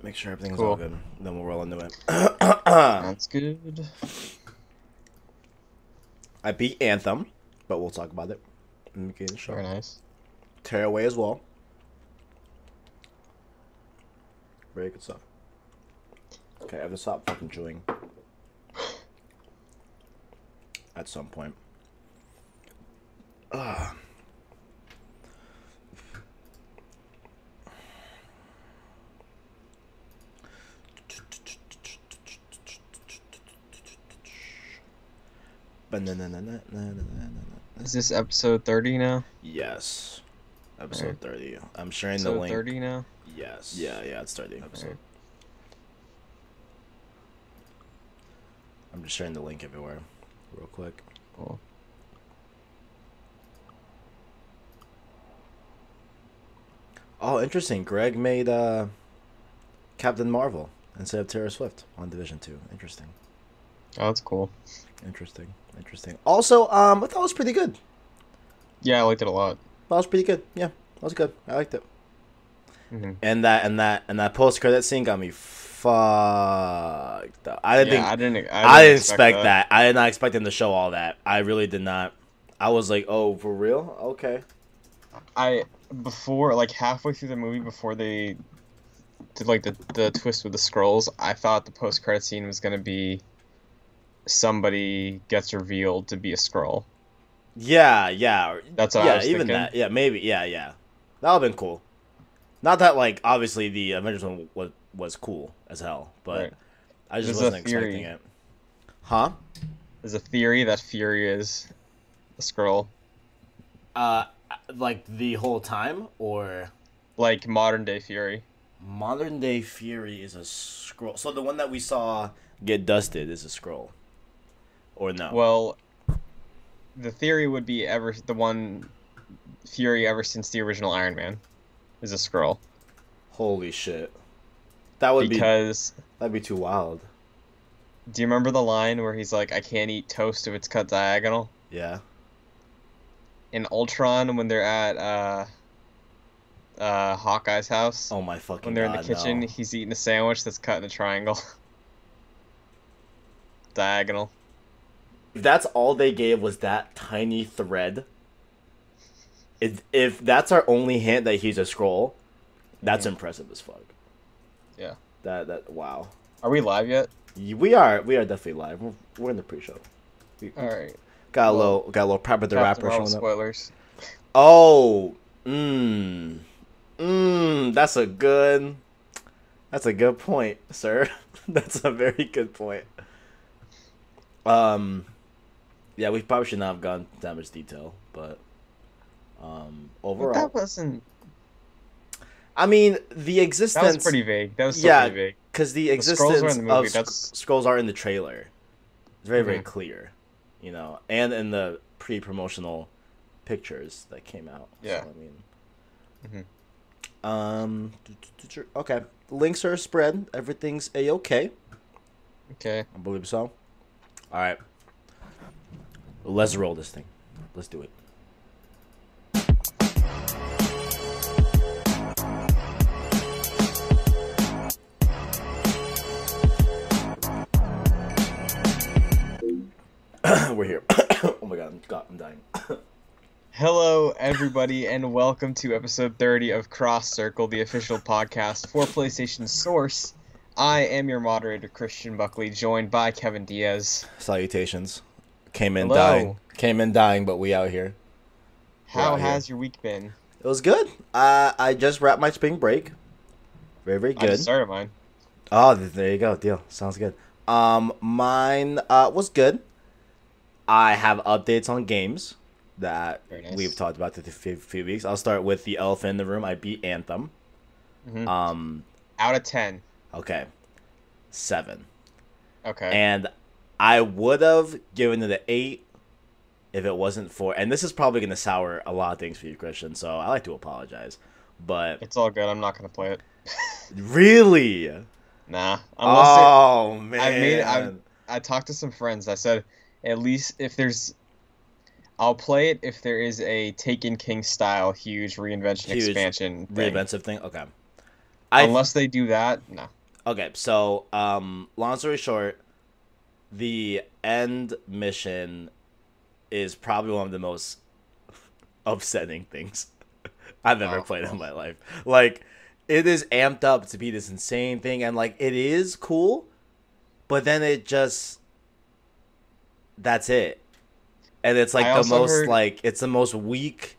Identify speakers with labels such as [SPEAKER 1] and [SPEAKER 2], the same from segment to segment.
[SPEAKER 1] Make sure everything's all
[SPEAKER 2] Cool.
[SPEAKER 1] good. Then we'll roll into it.
[SPEAKER 2] That's good.
[SPEAKER 1] I beat Anthem, but we'll talk about it in the beginning of the show.
[SPEAKER 2] Very nice.
[SPEAKER 1] Tearaway as well. Very good stuff. Okay, I have to stop fucking chewing. At some point. Ugh.
[SPEAKER 2] Is this episode 30 now?
[SPEAKER 1] Yes. Episode
[SPEAKER 2] Alright.
[SPEAKER 1] 30. I'm sharing the
[SPEAKER 2] Episode
[SPEAKER 1] link.
[SPEAKER 2] 30 now?
[SPEAKER 1] Yes. Yeah, it's 30 episode.
[SPEAKER 2] Alright.
[SPEAKER 1] I'm just sharing the link everywhere. Real quick.
[SPEAKER 2] Cool.
[SPEAKER 1] Oh, interesting. Greg made Captain Marvel instead of Taylor Swift on Division 2. Interesting.
[SPEAKER 2] Oh, that's cool.
[SPEAKER 1] Interesting. Also, I thought it was pretty good.
[SPEAKER 2] Yeah, I liked it a lot.
[SPEAKER 1] That was pretty good. Yeah, that was good. I liked it.
[SPEAKER 2] Mm-hmm.
[SPEAKER 1] And that post credit scene got me fucked up. I didn't expect that. I did not expect them to show all that. I really did not. I was like, oh, for real? Okay.
[SPEAKER 2] Before, like, halfway through the movie, before they did, like, the twist with the scrolls, I thought the post-credit scene was gonna be somebody gets revealed to be a scroll.
[SPEAKER 1] Yeah.
[SPEAKER 2] That's what I was
[SPEAKER 1] even
[SPEAKER 2] thinking.
[SPEAKER 1] that. Yeah, maybe. Yeah. That would've been cool. Not that, like, obviously the Avengers one was cool as hell, but
[SPEAKER 2] Right.
[SPEAKER 1] I just
[SPEAKER 2] There's a
[SPEAKER 1] wasn't expecting
[SPEAKER 2] theory.
[SPEAKER 1] it. Huh?
[SPEAKER 2] There's a theory that Fury is a scroll.
[SPEAKER 1] Like the whole time, or
[SPEAKER 2] Like, modern-day Fury.
[SPEAKER 1] modern day Fury is a scroll. So the one that we saw get dusted is a scroll, or no?
[SPEAKER 2] Well, the theory would be the one Fury ever since the original Iron Man is a scroll.
[SPEAKER 1] Holy shit, that would
[SPEAKER 2] Because
[SPEAKER 1] that'd be too wild.
[SPEAKER 2] do you remember the line where he's like, "I can't eat toast if it's cut diagonal"?
[SPEAKER 1] Yeah.
[SPEAKER 2] In Ultron, when they're at Hawkeye's house,
[SPEAKER 1] Oh my fucking
[SPEAKER 2] when they're
[SPEAKER 1] god.
[SPEAKER 2] in the kitchen,
[SPEAKER 1] No.
[SPEAKER 2] he's eating a sandwich that's cut in a triangle. Diagonal.
[SPEAKER 1] If that's all they gave was that tiny thread, if that's our only hint that he's a scroll, that's impressive as fuck.
[SPEAKER 2] Yeah.
[SPEAKER 1] That wow.
[SPEAKER 2] Are we live yet?
[SPEAKER 1] We are definitely live. We're in the pre-show.
[SPEAKER 2] All right.
[SPEAKER 1] Got a
[SPEAKER 2] Well,
[SPEAKER 1] little Pepper the
[SPEAKER 2] Captain
[SPEAKER 1] Rapper
[SPEAKER 2] Marvel
[SPEAKER 1] showing up.
[SPEAKER 2] spoilers.
[SPEAKER 1] Oh, that's a good point, sir. That's a very good point. Yeah, we probably should not have gone that much detail, but
[SPEAKER 2] But
[SPEAKER 1] overall,
[SPEAKER 2] that wasn't.
[SPEAKER 1] I mean, the existence.
[SPEAKER 2] That was pretty vague. That was still
[SPEAKER 1] Yeah,
[SPEAKER 2] pretty vague.
[SPEAKER 1] because the
[SPEAKER 2] The scrolls
[SPEAKER 1] existence
[SPEAKER 2] are in the movie,
[SPEAKER 1] of
[SPEAKER 2] that's-
[SPEAKER 1] scrolls are in the trailer. It's very
[SPEAKER 2] Mhm.
[SPEAKER 1] clear, you know, and in the pre-promotional pictures that came out.
[SPEAKER 2] Yeah.
[SPEAKER 1] So, I mean,
[SPEAKER 2] Mhm.
[SPEAKER 1] okay. Links are spread. Everything's a-okay.
[SPEAKER 2] Okay.
[SPEAKER 1] I believe so. All right. Let's roll this thing. Let's do it. We're here. Oh my god, I'm dying.
[SPEAKER 2] Hello, everybody, and welcome to episode 30 of Cross Circle, the official podcast for PlayStation Source. I am your moderator, Christian Buckley, joined by Kevin Diaz.
[SPEAKER 1] Salutations. Came in
[SPEAKER 2] Hello.
[SPEAKER 1] dying, but we out here.
[SPEAKER 2] How
[SPEAKER 1] We're out
[SPEAKER 2] has your week been?
[SPEAKER 1] It was good. I just wrapped my spring break. Very
[SPEAKER 2] I
[SPEAKER 1] good.
[SPEAKER 2] just started mine.
[SPEAKER 1] Oh, there you go. Deal. Sounds good. Mine was good. I have updates on games that
[SPEAKER 2] Very nice.
[SPEAKER 1] we've talked about the few weeks. I'll start with the elephant in the room. I beat Anthem.
[SPEAKER 2] Mhm.
[SPEAKER 1] Out
[SPEAKER 2] Out of 10.
[SPEAKER 1] okay, 7.
[SPEAKER 2] Okay.
[SPEAKER 1] And I would have given it an 8 if it wasn't for. And this is probably gonna sour a lot of things for you, Christian. So I like to apologize. But
[SPEAKER 2] It's all good. I'm not going to play it.
[SPEAKER 1] really,
[SPEAKER 2] Nah.
[SPEAKER 1] oh man,
[SPEAKER 2] I talked to some friends. I said, at least if there's... I'll play it if there is a Taken King style huge reinvention
[SPEAKER 1] Huge
[SPEAKER 2] expansion thing.
[SPEAKER 1] reinventive thing. Okay.
[SPEAKER 2] Unless they do that, no.
[SPEAKER 1] Okay, so long story short, the end mission is probably one of the most upsetting things I've ever
[SPEAKER 2] Oh,
[SPEAKER 1] played in
[SPEAKER 2] well.
[SPEAKER 1] my life. Like, it is amped up to be this insane thing, and like it is cool, but then it just that's it. And it's
[SPEAKER 2] I
[SPEAKER 1] like
[SPEAKER 2] also heard,
[SPEAKER 1] it's the most weak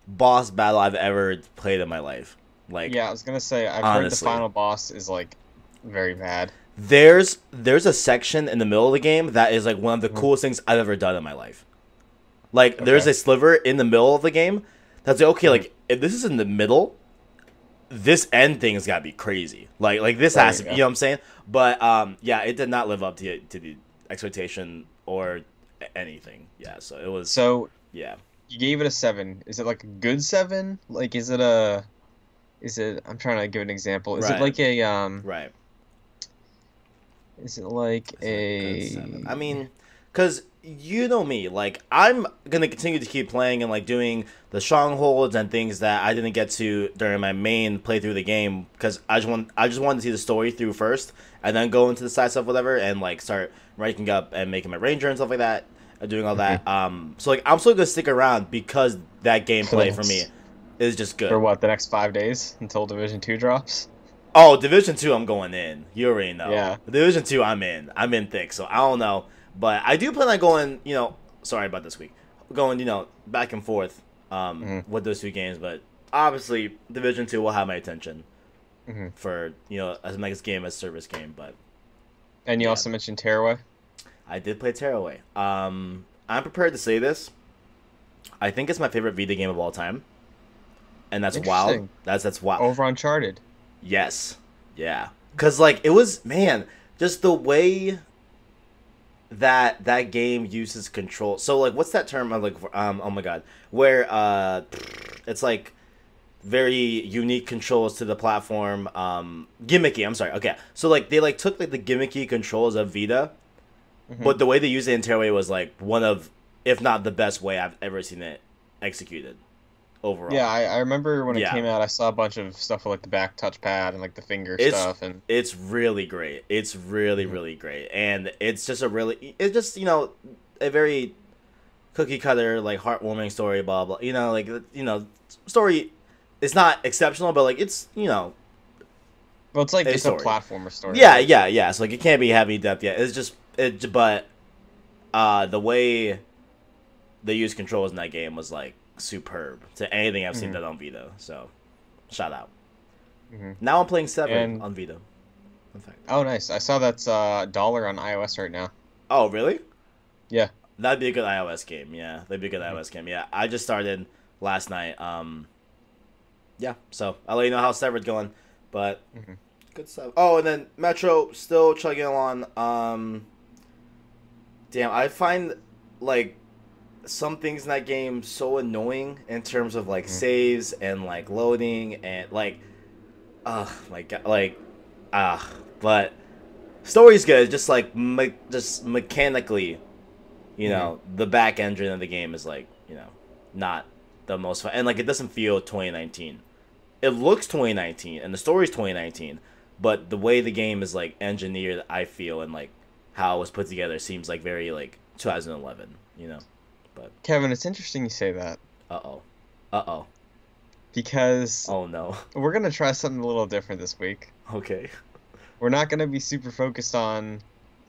[SPEAKER 1] boss battle I've ever played in my life. Like,
[SPEAKER 2] yeah, I was gonna say, I've heard the
[SPEAKER 1] honestly.
[SPEAKER 2] final boss is like very bad.
[SPEAKER 1] There's a section in the middle of the game that is like one of the
[SPEAKER 2] Mhm.
[SPEAKER 1] coolest things I've ever done in my life. Like there's
[SPEAKER 2] Okay.
[SPEAKER 1] a sliver in the middle of the game that's like, okay,
[SPEAKER 2] Mhm.
[SPEAKER 1] like if this is in the middle, this end thing's gotta be crazy. Like this
[SPEAKER 2] There
[SPEAKER 1] has
[SPEAKER 2] you
[SPEAKER 1] to be,
[SPEAKER 2] go.
[SPEAKER 1] you know what I'm saying? But yeah, it did not live up to the expectation or anything. Yeah, so it was
[SPEAKER 2] So
[SPEAKER 1] yeah.
[SPEAKER 2] you gave it a 7. Is it like a good 7? Like, is it a? Is it? I'm trying to give an example. Is it
[SPEAKER 1] Right.
[SPEAKER 2] like a
[SPEAKER 1] Right.
[SPEAKER 2] Is it like
[SPEAKER 1] Is it a good 7? I
[SPEAKER 2] a?
[SPEAKER 1] mean, because you know me, like I'm gonna continue to keep playing and like doing the strongholds and things that I didn't get to during my main playthrough of the game because I just wanted to see the story through first and then go into the side stuff whatever and like start ranking up and making my ranger and stuff like that, doing all
[SPEAKER 2] Mhm.
[SPEAKER 1] that. So like I'm still gonna stick around because that
[SPEAKER 2] For the
[SPEAKER 1] gameplay for me
[SPEAKER 2] next
[SPEAKER 1] is just
[SPEAKER 2] for
[SPEAKER 1] good.
[SPEAKER 2] what, the next 5 days until Division 2 drops?
[SPEAKER 1] Oh, Division 2, I'm going in. You already know.
[SPEAKER 2] Yeah.
[SPEAKER 1] Division 2, I'm in. I'm in thick, so I don't know. But I do plan on going, sorry about this week. Going, back and forth
[SPEAKER 2] Hmm.
[SPEAKER 1] with those two games. But obviously, Division 2 will have my attention
[SPEAKER 2] Hmm.
[SPEAKER 1] for, as next game as service game. But
[SPEAKER 2] And you
[SPEAKER 1] yeah,
[SPEAKER 2] also mentioned Tearaway.
[SPEAKER 1] I did play Tearaway. I'm prepared to say this. I think it's my favorite Vita game of all time. And that's wild.
[SPEAKER 2] Interesting.
[SPEAKER 1] That's wild.
[SPEAKER 2] Over Uncharted.
[SPEAKER 1] Yes. Yeah. Cause like it was man, just the way that game uses control. So like what's that term I'm like oh my god. Where it's like very unique controls to the platform. Gimmicky, I'm sorry. Okay. So like they like took like the gimmicky controls of Vita,
[SPEAKER 2] Hmm.
[SPEAKER 1] but the way they used it in Tearaway was like one of if not the best way I've ever seen it executed
[SPEAKER 2] Yeah,
[SPEAKER 1] overall.
[SPEAKER 2] I remember when it
[SPEAKER 1] Yeah.
[SPEAKER 2] came out, I saw a bunch of stuff with like the back touchpad and like the finger
[SPEAKER 1] It's
[SPEAKER 2] stuff, and
[SPEAKER 1] it's really great. It's really
[SPEAKER 2] Mhm.
[SPEAKER 1] really great, and it's just it's just a very cookie cutter like heartwarming story. Blah blah. Like story. It's not exceptional, but like it's
[SPEAKER 2] well, it's like
[SPEAKER 1] a
[SPEAKER 2] it's a
[SPEAKER 1] story.
[SPEAKER 2] platformer story,
[SPEAKER 1] Yeah,
[SPEAKER 2] right?
[SPEAKER 1] yeah, yeah. So like it can't be heavy depth yet. It's just it, but the way they use controls in that game was like superb to anything I've seen
[SPEAKER 2] Hmm.
[SPEAKER 1] done on Vita. So shout out.
[SPEAKER 2] Hmm.
[SPEAKER 1] Now I'm playing Severed
[SPEAKER 2] And
[SPEAKER 1] on Vita. In fact.
[SPEAKER 2] oh, nice! I saw that's $1 on iOS right now.
[SPEAKER 1] Oh really?
[SPEAKER 2] Yeah.
[SPEAKER 1] That'd be a good iOS game. Yeah, that'd be a good
[SPEAKER 2] Mhm.
[SPEAKER 1] iOS game. Yeah, I just started last night. Yeah, so I'll let you know how Severed going, but
[SPEAKER 2] Hmm.
[SPEAKER 1] good stuff. Oh, and then Metro still chugging along. Damn, I find like some things in that game so annoying in terms of like
[SPEAKER 2] Hmm.
[SPEAKER 1] saves and like loading and like, my god, like, but story's good. Just like just mechanically.
[SPEAKER 2] Hmm.
[SPEAKER 1] The back engine of the game is like, not the most fun. And like it doesn't feel 2019. It looks 2019 and the story's 2019, but the way the game is like engineered, I feel, and like how it was put together seems like very like 2011. But
[SPEAKER 2] Kevin, it's interesting you say that
[SPEAKER 1] uh-oh. Uh-oh.
[SPEAKER 2] because
[SPEAKER 1] Oh no.
[SPEAKER 2] we're gonna try something a little different this week.
[SPEAKER 1] Okay.
[SPEAKER 2] We're not gonna be super focused on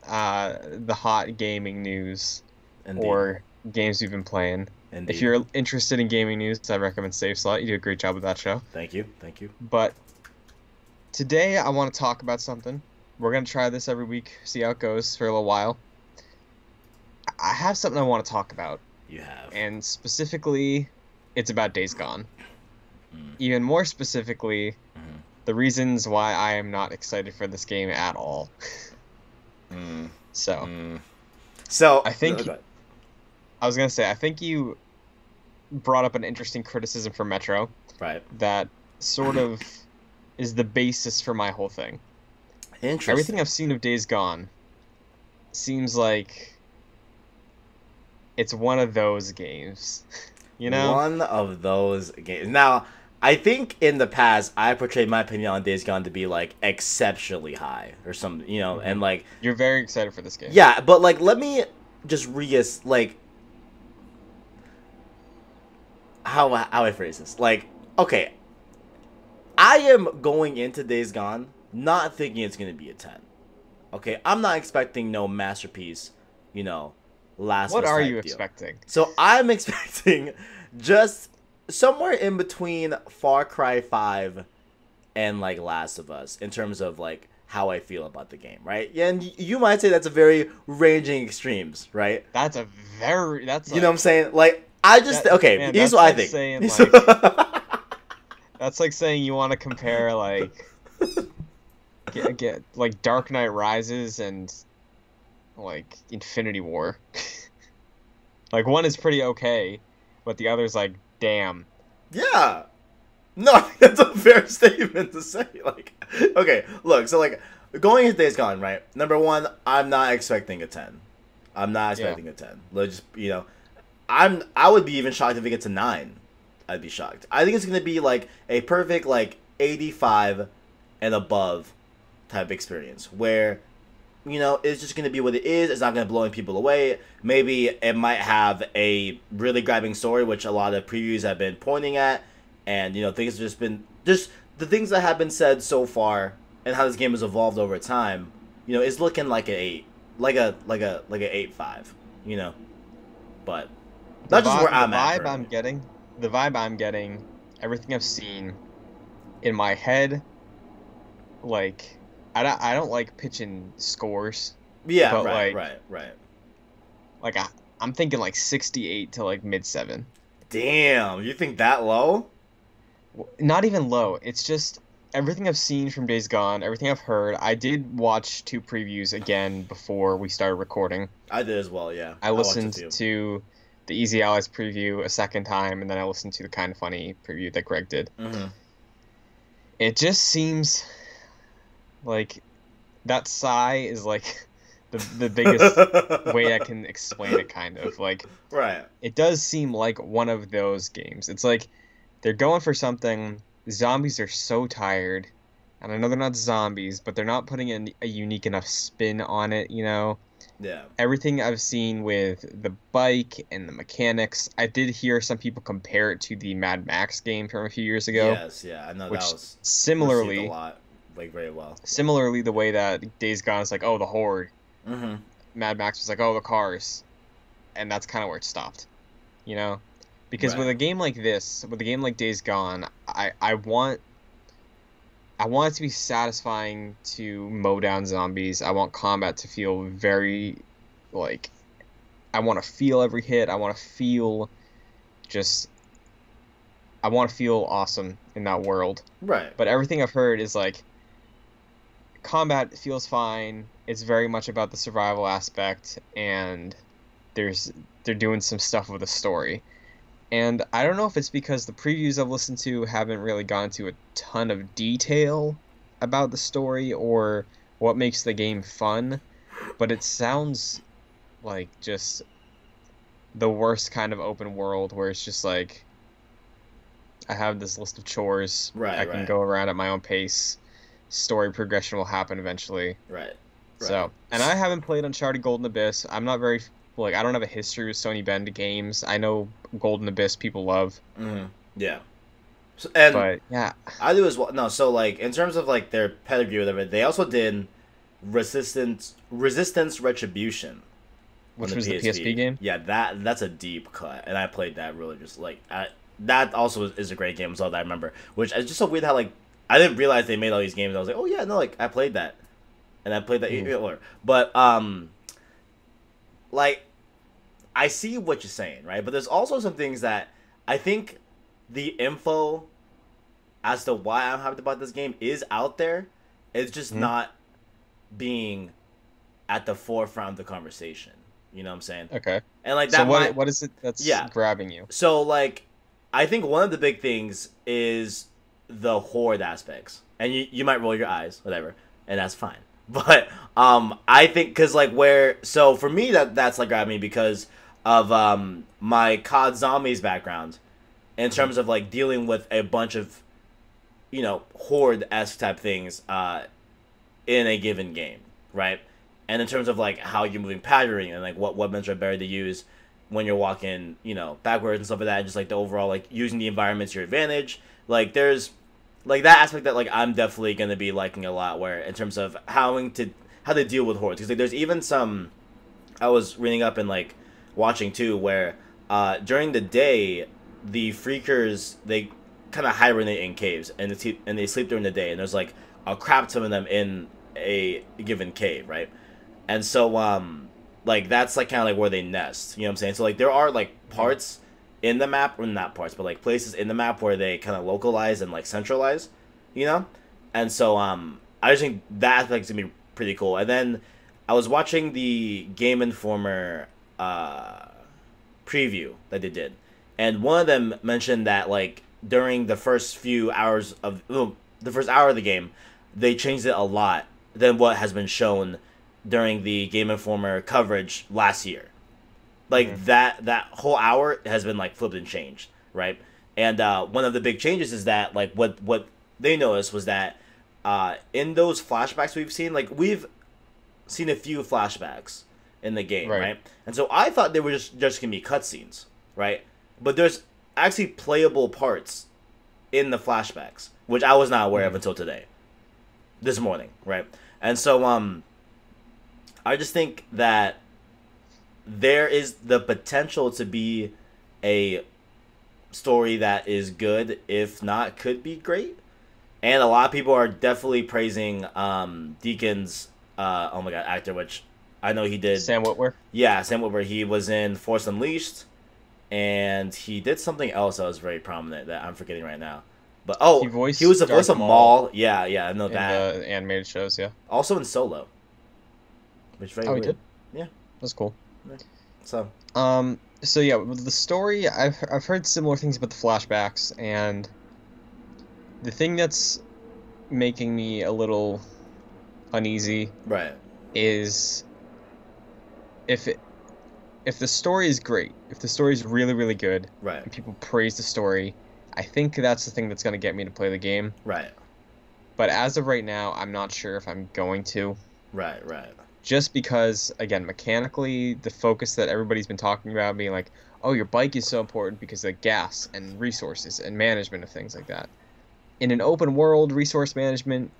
[SPEAKER 2] the hot gaming news
[SPEAKER 1] Indeed.
[SPEAKER 2] or games we've been playing.
[SPEAKER 1] Indeed.
[SPEAKER 2] If you're interested in gaming news, I recommend Safe Slot. You do a great job with that show.
[SPEAKER 1] Thank you. Thank you.
[SPEAKER 2] But today I want to talk about something. We're gonna try this every week, see how it goes for a little while. I have something I want to talk about,
[SPEAKER 1] You have.
[SPEAKER 2] and specifically, it's about Days Gone.
[SPEAKER 1] Mm.
[SPEAKER 2] Even more specifically,
[SPEAKER 1] Mhm.
[SPEAKER 2] the reasons why I am not excited for this game at all.
[SPEAKER 1] Mm.
[SPEAKER 2] So,
[SPEAKER 1] Mm. So
[SPEAKER 2] I think-
[SPEAKER 1] go ahead.
[SPEAKER 2] I was gonna say, I think you brought up an interesting criticism for Metro
[SPEAKER 1] Right.
[SPEAKER 2] that sort of is the basis for my whole thing.
[SPEAKER 1] Interesting.
[SPEAKER 2] Everything I've seen of Days Gone seems like it's one of those games. You know?
[SPEAKER 1] One of those games. Now, I think in the past I portrayed my opinion on Days Gone to be like exceptionally high or something, and like
[SPEAKER 2] You're very excited for this game.
[SPEAKER 1] yeah, but like let me just like how I phrase this. Like, okay, I am going into Days Gone not thinking it's gonna be a 10. Okay, I'm not expecting no masterpiece, last.
[SPEAKER 2] What are you
[SPEAKER 1] deal.
[SPEAKER 2] expecting?
[SPEAKER 1] So I'm expecting just somewhere in between Far Cry 5 and like Last of Us in terms of like how I feel about the game, right? Yeah, and you might say that's a very ranging extremes, right?
[SPEAKER 2] That's a very that's
[SPEAKER 1] you know what I'm saying? Like I just okay.
[SPEAKER 2] Man,
[SPEAKER 1] here's what I think.
[SPEAKER 2] Saying, like, that's like saying you want to compare like get like Dark Knight Rises and like Infinity War. Like one is pretty okay, but the other's like damn.
[SPEAKER 1] Yeah. No, I think that's a fair statement to say. Like, okay, look, so like going into Days Gone, right? Number one, I'm not expecting a 10. I'm not expecting a 10. Let's just, I would be even shocked if it gets a 9. I'd be shocked. I think it's gonna be like a perfect like 85 and above type experience where it's just gonna be what it is. It's not gonna blow people away. Maybe it might have a really grabbing story, which a lot of previews have been pointing at, and things have just been just the things that have been said so far and how this game has evolved over time. Is looking like an 8, like an 8.5. But that's just where I'm at.
[SPEAKER 2] The vibe I'm getting, everything I've seen in my head, like. I don't like pitching scores.
[SPEAKER 1] Yeah,
[SPEAKER 2] but
[SPEAKER 1] right.
[SPEAKER 2] Like I'm thinking like 68 to like mid 7.
[SPEAKER 1] Damn, you think that low?
[SPEAKER 2] Not even low. It's just everything I've seen from Days Gone, everything I've heard. I did watch 2 previews again before we started recording.
[SPEAKER 1] I did as well, yeah.
[SPEAKER 2] I listened to the Easy Allies preview a second time, and then I listened to the Kind of Funny preview that Greg did.
[SPEAKER 1] Mm-hmm.
[SPEAKER 2] It just seems like that sigh is like the biggest way I can explain it, kind of. Like,
[SPEAKER 1] right.
[SPEAKER 2] It does seem like one of those games. It's like they're going for something. Zombies are so tired, and I know they're not zombies, but they're not putting in a unique enough spin on it,
[SPEAKER 1] Yeah.
[SPEAKER 2] Everything I've seen with the bike and the mechanics, I did hear some people compare it to the Mad Max game from a few years ago.
[SPEAKER 1] Yes, yeah, I know,
[SPEAKER 2] which
[SPEAKER 1] that was
[SPEAKER 2] similarly
[SPEAKER 1] a lot. Like very well.
[SPEAKER 2] Similarly, the way that Days Gone is like, oh, the horde.
[SPEAKER 1] Mm-hmm.
[SPEAKER 2] Mad Max was like, oh, the cars, and that's kind of where it stopped, because with a game like this, with a game like Days Gone, I want it to be satisfying to mow down zombies. I want combat to feel very, like, I want to feel every hit. I want to feel awesome in that world.
[SPEAKER 1] Right.
[SPEAKER 2] But everything I've heard is like, combat feels fine. It's very much about the survival aspect, and they're doing some stuff with the story. And I don't know if it's because the previews I've listened to haven't really gone into a ton of detail about the story or what makes the game fun, but it sounds like just the worst kind of open world where it's just like, I have this list of chores. I can go around at my own pace. Story progression will happen eventually.
[SPEAKER 1] Right.
[SPEAKER 2] So, and I haven't played Uncharted Golden Abyss. I'm not very, I don't have a history with Sony Bend games. I know Golden Abyss people love.
[SPEAKER 1] Mm-hmm. Yeah.
[SPEAKER 2] But, yeah.
[SPEAKER 1] I do as well. No, so, like, in terms of, like, their pedigree or whatever, they also did Resistance Retribution.
[SPEAKER 2] Which was the PSP game?
[SPEAKER 1] Yeah, that's a deep cut. And I played that really just, like, that also is a great game as well that I remember. Which is just so weird how, like, I didn't realize they made all these games. I was like, oh yeah, no, like I played that, and I played that. But like, I see what you're saying, right? But there's also some things that I think the info as to why I'm hyped about this game is out there. It's just not being at the forefront of the conversation. You know what I'm saying?
[SPEAKER 2] Okay.
[SPEAKER 1] And like that.
[SPEAKER 2] So what is it that's grabbing you?
[SPEAKER 1] So like, I think one of the big things is the horde aspects, and you might roll your eyes, whatever, and that's fine. But I think because like so for me that's like grabbed me because of my COD Zombies background, in terms of like dealing with a bunch of, horde-esque type things in a given game, right? And in terms of like how you're moving patterning and like what weapons are better to use when you're walking, backwards and stuff like that, and just like the overall like using the environment to your advantage. Like there's like that aspect that like I'm definitely gonna be liking a lot. Where in terms of how to deal with hordes, because like there's even some I was reading up and like watching too, where during the day the freakers they kind of hibernate in caves and they sleep during the day, and there's like a crap ton of them in a given cave, right? And so like that's like kind of like where they nest, you know what I'm saying? So like there are like parts in the map, or not parts, but like places in the map where they kind of localize and like centralize, and so I just think that aspect's gonna be pretty cool. And then I was watching the Game Informer preview that they did, and one of them mentioned that like during the first few hours of the first hour of the game, they changed it a lot than what has been shown during the Game Informer coverage last year. Like that whole hour has been like flipped and changed, right? And one of the big changes is that like what they noticed was that in those flashbacks we've seen a few flashbacks in the game, right? And so I thought they were just gonna be cutscenes, right? But there's actually playable parts in the flashbacks, which I was not aware of until today, this morning, right? And so I just think that there is the potential to be a story that is good, if not could be great. And a lot of people are definitely praising Deacon's actor, which I know he did.
[SPEAKER 2] Sam Witwer?
[SPEAKER 1] Yeah, Sam Witwer. He was in Force Unleashed, and he did something else that was very prominent that I'm forgetting right now. But he was the voice of Maul. Yeah, I know that.
[SPEAKER 2] In the animated shows, yeah.
[SPEAKER 1] Also in Solo. Which very weird.
[SPEAKER 2] He did?
[SPEAKER 1] Yeah.
[SPEAKER 2] That's cool.
[SPEAKER 1] Yeah. So
[SPEAKER 2] yeah, with the story, I've heard similar things about the flashbacks, and the thing that's making me a little uneasy is if the story is great, if the story is really, really good, and people praise the story, I think that's the thing that's going to get me to play the game.
[SPEAKER 1] Right.
[SPEAKER 2] But as of right now, I'm not sure if I'm going to.
[SPEAKER 1] Right.
[SPEAKER 2] Just because, again, mechanically, the focus that everybody's been talking about being like, oh, your bike is so important because of gas and resources and management of things like that. In an open world, resource management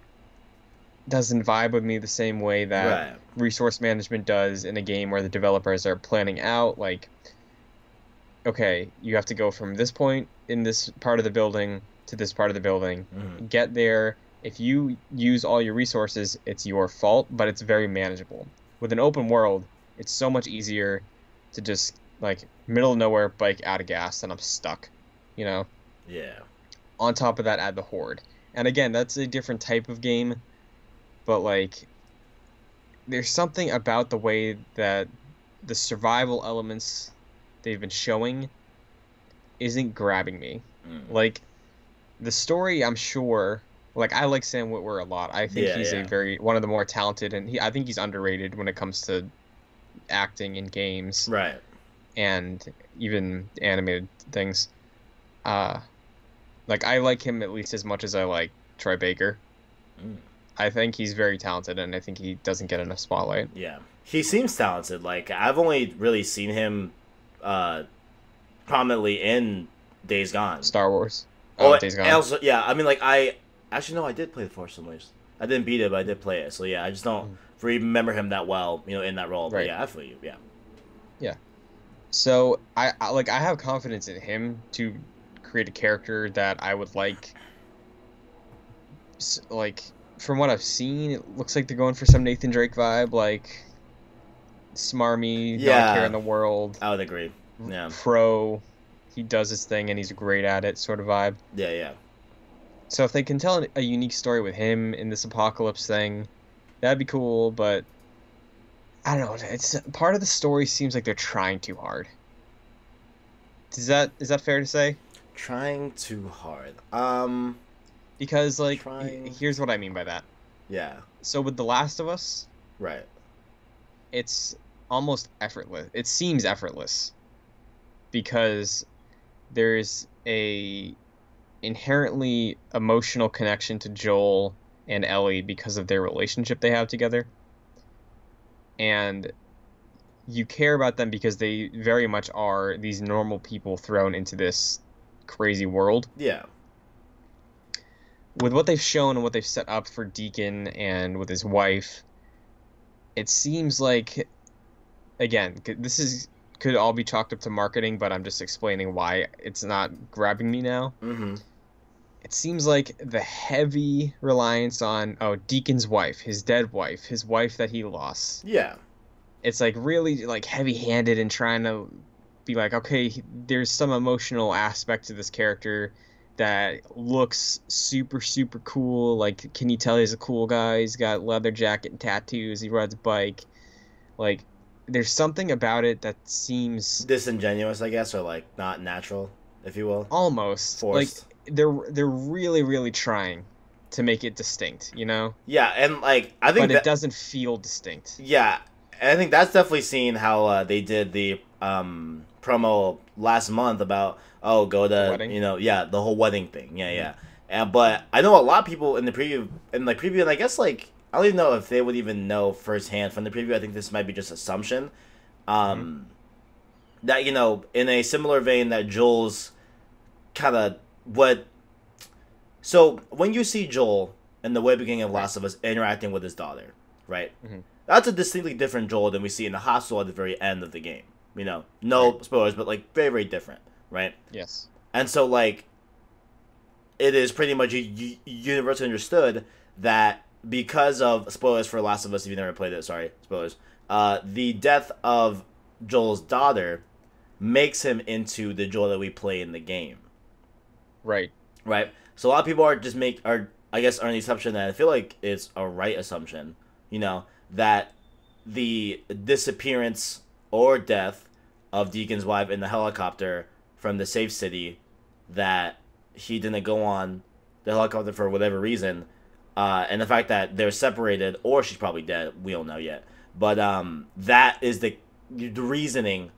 [SPEAKER 2] doesn't vibe with me the same way that resource management does in a game where the developers are planning out, like, okay, you have to go from this point in this part of the building to this part of the building, get there. If you use all your resources, it's your fault, but it's very manageable. With an open world, it's so much easier to just, like, middle of nowhere, bike out of gas, and I'm stuck, Yeah. On top of that, add the Horde. And again, that's a different type of game, but, like, there's something about the way that the survival elements they've been showing isn't grabbing me. Like, the story, I'm sure... Like, I like Sam Witwer a lot. I think he's one of the more talented, and I think he's underrated when it comes to acting in games.
[SPEAKER 1] Right.
[SPEAKER 2] And even animated things. Like, I like him at least as much as I like Troy Baker. I think he's very talented, and I think he doesn't get enough spotlight.
[SPEAKER 1] Yeah. He seems talented. Like, I've only really seen him prominently in Days Gone.
[SPEAKER 2] Star Wars.
[SPEAKER 1] Days Gone. And also, I mean, like, Actually, no, I did play The Force Unleashed. I didn't beat it, but I did play it. So, yeah, I just don't remember him that well, in that role. But, yeah, I feel you, yeah.
[SPEAKER 2] Yeah. So, I have confidence in him to create a character that I would like. Like, from what I've seen, it looks like they're going for some Nathan Drake vibe, like, smarmy, not care in the world.
[SPEAKER 1] I would agree, yeah.
[SPEAKER 2] Pro, he does his thing and he's great at it sort of vibe.
[SPEAKER 1] Yeah.
[SPEAKER 2] So if they can tell a unique story with him in this apocalypse thing, that'd be cool, but I don't know. It's part of the story seems like they're trying too hard. Is that fair to say?
[SPEAKER 1] Trying too hard.
[SPEAKER 2] Because like here's what I mean by that.
[SPEAKER 1] Yeah.
[SPEAKER 2] So with The Last of Us,
[SPEAKER 1] right.
[SPEAKER 2] It's almost effortless. It seems effortless because there's a inherently emotional connection to Joel and Ellie because of their relationship they have together. And you care about them because they very much are these normal people thrown into this crazy world.
[SPEAKER 1] Yeah.
[SPEAKER 2] With what they've shown and what they've set up for Deacon and with his wife, it seems like, again, could all be chalked up to marketing, but I'm just explaining why it's not grabbing me now.
[SPEAKER 1] Mm-hmm.
[SPEAKER 2] It seems like the heavy reliance on, Deacon's wife, his dead wife, his wife that he lost.
[SPEAKER 1] Yeah.
[SPEAKER 2] It's like really like heavy-handed and trying to be like, okay, there's some emotional aspect to this character that looks super, super cool. Like, can you tell he's a cool guy? He's got leather jacket and tattoos. He rides a bike. Like, there's something about it that seems
[SPEAKER 1] disingenuous, I guess, or like not natural, if you will.
[SPEAKER 2] Almost
[SPEAKER 1] Forced.
[SPEAKER 2] Like they're really, really trying to make it distinct, you know?
[SPEAKER 1] Yeah, and like I think
[SPEAKER 2] but it doesn't feel distinct.
[SPEAKER 1] Yeah, and I think that's definitely seen how they did the promo last month about go to the whole wedding thing. Yeah. And but I know a lot of people in the preview and I guess like I don't even know if they would even know firsthand from the preview. I think this might be just assumption. That in a similar vein that Joel's kind of what. So when you see Joel in the way beginning of Last of Us interacting with his daughter, right?
[SPEAKER 2] Mm-hmm.
[SPEAKER 1] That's a distinctly different Joel than we see in the hospital at the very end of the game. No spoilers, but like very, very different, right?
[SPEAKER 2] Yes.
[SPEAKER 1] And so like, it is pretty much universally understood that because of spoilers for Last of Us, if you never played it, sorry, spoilers. The death of Joel's daughter makes him into the Joel that we play in the game.
[SPEAKER 2] Right.
[SPEAKER 1] Right. So a lot of people are I guess are the assumption that I feel like it's a right assumption, that the disappearance or death of Deacon's wife in the helicopter from the safe city, that he didn't go on the helicopter for whatever reason, and the fact that they're separated, or she's probably dead, we don't know yet. But that is the reasoning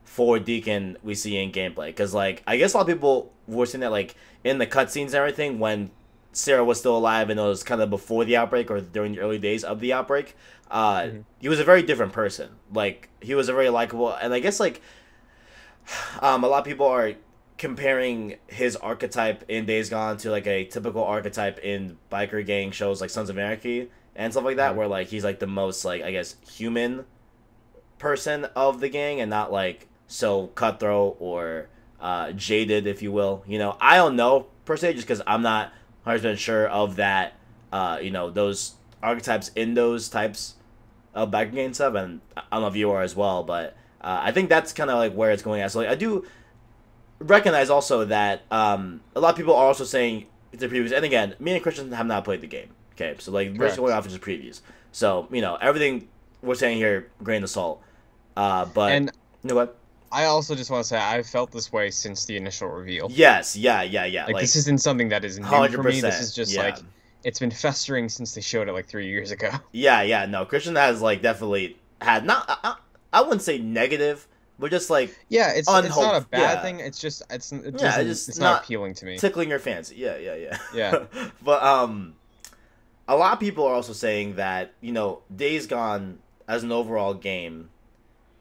[SPEAKER 1] for Deacon we see in gameplay. Because, like, I guess a lot of people were seeing that, like, in the cutscenes and everything, when Sarah was still alive and it was kind of before the outbreak or during the early days of the outbreak, he was a very different person. Like, he was a very likable, and I guess, like, a lot of people are comparing his archetype in Days Gone to, like, a typical archetype in biker gang shows like Sons of Anarchy and stuff like that, where, like, he's, like, the most, like, I guess, human person of the gang and not, like, so cutthroat or jaded, if you will. I don't know, per se, just because I'm not 100% sure of that, those archetypes in those types of biker gang stuff, and I don't know if you are as well, but I think that's kind of, like, where it's going at. So, like, I do recognize also that a lot of people are also saying the previews, and again, me and Christian have not played the game, okay, so like we're just going off of just previews, so everything we're saying here, grain of salt, but
[SPEAKER 2] and
[SPEAKER 1] you know what,
[SPEAKER 2] I also just want to say I've felt this way since the initial reveal.
[SPEAKER 1] Yes, yeah,
[SPEAKER 2] like this isn't something that is new 100%, for me. This is just like it's been festering since they showed it like 3 years ago.
[SPEAKER 1] Yeah, no, Christian has like definitely had not I wouldn't say negative, but just like
[SPEAKER 2] it's not a bad thing. It's just it's not appealing to me.
[SPEAKER 1] Tickling your fancy. Yeah.
[SPEAKER 2] Yeah.
[SPEAKER 1] But a lot of people are also saying that Days Gone as an overall game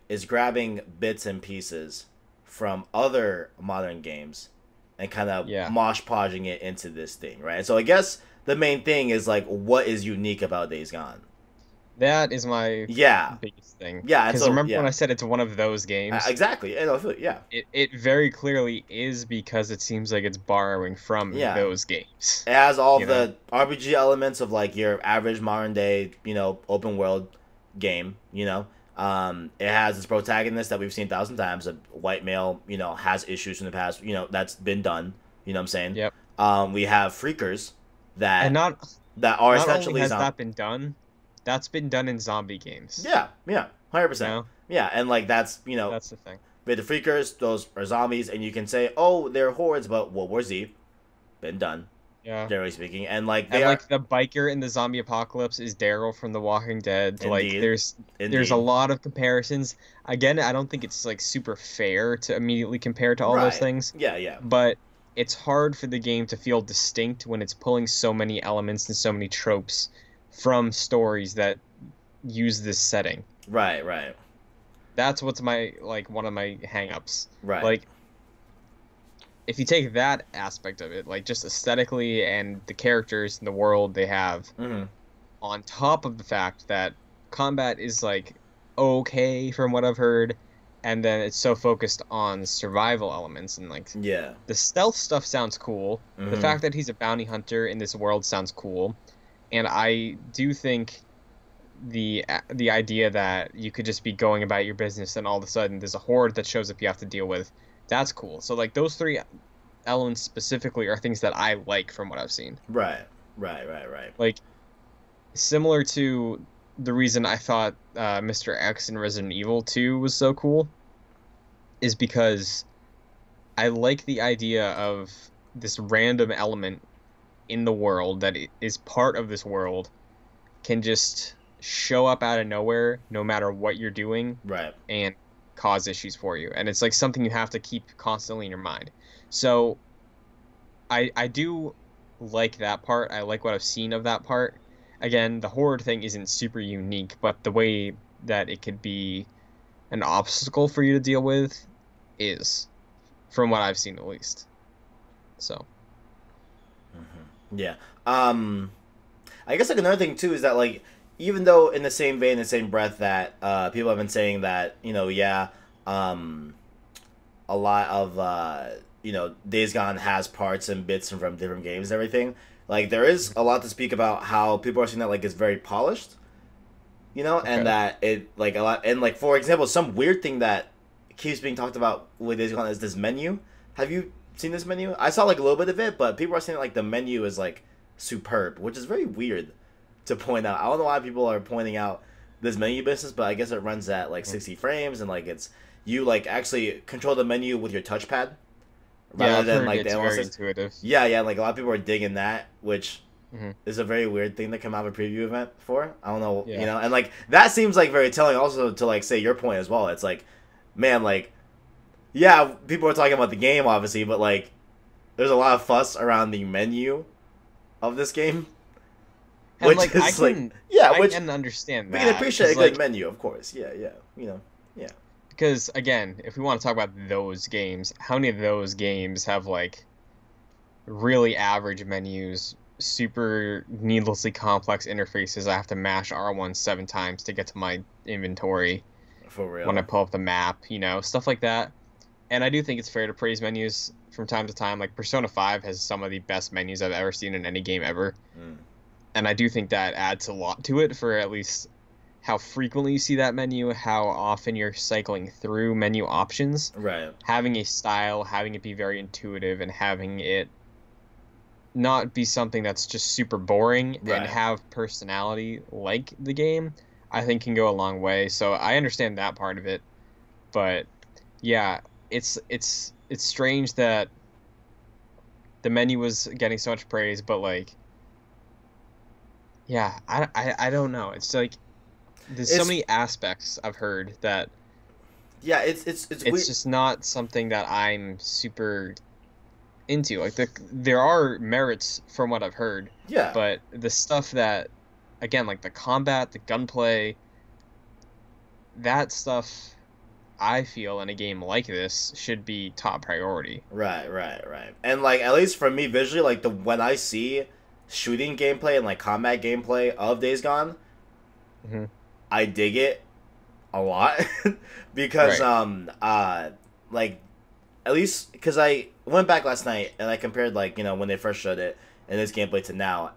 [SPEAKER 1] is grabbing bits and pieces from other modern games and kind of mosh-podging it into this thing, right? So I guess the main thing is like, what is unique about Days Gone?
[SPEAKER 2] That is my biggest thing.
[SPEAKER 1] Yeah,
[SPEAKER 2] because remember when I said it's one of those games?
[SPEAKER 1] Exactly.
[SPEAKER 2] It very clearly is, because it seems like it's borrowing from those games.
[SPEAKER 1] It has all the RPG elements of like your average modern day, open world game. It has its protagonist that we've seen 1,000 times. A white male, has issues in the past. That's been done. You know what I'm saying?
[SPEAKER 2] Yep.
[SPEAKER 1] We have freakers that
[SPEAKER 2] that
[SPEAKER 1] are
[SPEAKER 2] not
[SPEAKER 1] essentially
[SPEAKER 2] only has that been done. That's been done in zombie games.
[SPEAKER 1] Yeah, 100%. Yeah, and like that's
[SPEAKER 2] that's the thing.
[SPEAKER 1] With the freakers, those are zombies, and you can say, oh, they're hordes, but World War Z, been done.
[SPEAKER 2] Yeah.
[SPEAKER 1] generally speaking, and like they
[SPEAKER 2] And
[SPEAKER 1] are
[SPEAKER 2] like the biker in the zombie apocalypse is Daryl from The Walking Dead. Like
[SPEAKER 1] indeed,
[SPEAKER 2] there's a
[SPEAKER 1] indeed,
[SPEAKER 2] lot of comparisons. Again, I don't think it's like super fair to immediately compare to all those
[SPEAKER 1] right,
[SPEAKER 2] things,
[SPEAKER 1] yeah, yeah,
[SPEAKER 2] but it's hard for the game to feel distinct when it's pulling so many elements and so many tropes from stories that use this setting.
[SPEAKER 1] right, right,
[SPEAKER 2] That's what's my like one of my hangups.
[SPEAKER 1] right,
[SPEAKER 2] Like if you take that aspect of it, like just aesthetically and the characters and the world they have,
[SPEAKER 1] hmm
[SPEAKER 2] on top of the fact that combat is like okay from what I've heard, and then it's so focused on survival elements and like
[SPEAKER 1] yeah,
[SPEAKER 2] the stealth stuff sounds cool. The
[SPEAKER 1] hmm
[SPEAKER 2] fact that he's a bounty hunter in this world sounds cool, and I do think the idea that you could just be going about your business and all of a sudden there's a horde that shows up you have to deal with, that's cool. So like those three elements specifically are things that I like from what I've seen.
[SPEAKER 1] right, right, right, right,
[SPEAKER 2] Like similar to the reason I thought Mr. X in Resident Evil 2 was so cool is because I like the idea of this random element in the world that is part of this world can just show up out of nowhere no matter what you're doing
[SPEAKER 1] right,
[SPEAKER 2] and cause issues for you. And it's like something you have to keep constantly in your mind. So I do like that part. I like what I've seen of that part. Again, the horde thing isn't super unique, but the way that it could be an obstacle for you to deal with is, from what I've seen at least. So,
[SPEAKER 1] yeah. I guess like another thing too is that like even though in the same vein, the same breath that people have been saying that yeah, a lot of Days Gone has parts and bits from different games and everything. Like there is a lot to speak about how people are saying that like it's very polished,
[SPEAKER 2] okay.
[SPEAKER 1] and that it like a lot and like for example, some weird thing that keeps being talked about with Days Gone is this menu. Have you seen this menu? I saw like a little bit of it, but people are saying like the menu is like superb, which is very weird to point out. I don't know why people are pointing out this menu business, but I guess it runs at like 60 frames and like it's you like actually control the menu with your touchpad
[SPEAKER 2] Yeah,
[SPEAKER 1] rather
[SPEAKER 2] I've
[SPEAKER 1] than
[SPEAKER 2] heard
[SPEAKER 1] like
[SPEAKER 2] it's
[SPEAKER 1] the
[SPEAKER 2] very
[SPEAKER 1] analysis.
[SPEAKER 2] intuitive.
[SPEAKER 1] Yeah, yeah, like a lot of people are digging that, which
[SPEAKER 2] Hmm.
[SPEAKER 1] is a very weird thing to come out of a preview event for. I don't know,
[SPEAKER 2] Yeah.
[SPEAKER 1] and like that seems like very telling also to like say your point as well. It's like, man, like yeah, people are talking about the game obviously, but like there's a lot of fuss around the menu of this game.
[SPEAKER 2] And
[SPEAKER 1] Which
[SPEAKER 2] like
[SPEAKER 1] is like yeah,
[SPEAKER 2] I
[SPEAKER 1] which
[SPEAKER 2] can understand
[SPEAKER 1] we
[SPEAKER 2] that.
[SPEAKER 1] can appreciate a
[SPEAKER 2] 'Cause,
[SPEAKER 1] good
[SPEAKER 2] like,
[SPEAKER 1] menu, of course. Yeah, yeah, yeah.
[SPEAKER 2] because again, if we want to talk about those games, how many of those games have like really average menus, super needlessly complex interfaces? I have to mash R1 7 times to get to my inventory
[SPEAKER 1] For real.
[SPEAKER 2] when I pull up the map, stuff like that. And I do think it's fair to praise menus from time to time. Like Persona 5 has some of the best menus I've ever seen in any game ever.
[SPEAKER 1] Mm.
[SPEAKER 2] And I do think that adds a lot to it for at least how frequently you see that menu, how often you're cycling through menu options.
[SPEAKER 1] Right.
[SPEAKER 2] Having a style, having it be very intuitive, and having it not be something that's just super boring
[SPEAKER 1] Right.
[SPEAKER 2] and have personality like the game, I think can go a long way. So I understand that part of it. But yeah, it's strange that the menu was getting so much praise, but like yeah, I don't know. It's like there's so
[SPEAKER 1] It's-
[SPEAKER 2] many aspects I've heard that
[SPEAKER 1] Yeah, it's
[SPEAKER 2] it's
[SPEAKER 1] weird.
[SPEAKER 2] just not something that I'm super into. Like there are merits from what I've heard,
[SPEAKER 1] Yeah.
[SPEAKER 2] but the stuff that again, like the combat, the gunplay, that stuff I feel in a game like this should be top priority.
[SPEAKER 1] Right, right, right. And like at least for me visually, like the when I see shooting gameplay and like combat gameplay of Days Gone,
[SPEAKER 2] Hmm.
[SPEAKER 1] I dig it a lot because
[SPEAKER 2] Right.
[SPEAKER 1] like at least because I went back last night and I compared like when they first showed it in this gameplay to now,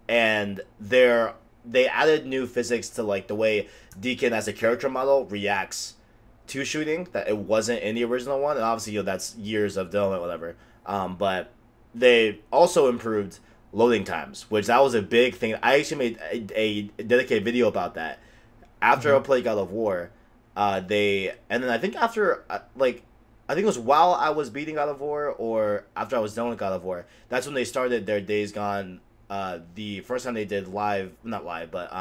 [SPEAKER 1] and they added new physics to like the way Deacon as a character model reacts to shooting that it wasn't in the original one, and obviously that's years of development, whatever. But they also improved loading times, which that was a big thing. I actually made a dedicated video about that after I played God of War. And then I think after like I think it was while I was beating God of War or after I was done with God of War. That's when they started their Days Gone. The first time they did live, not live, but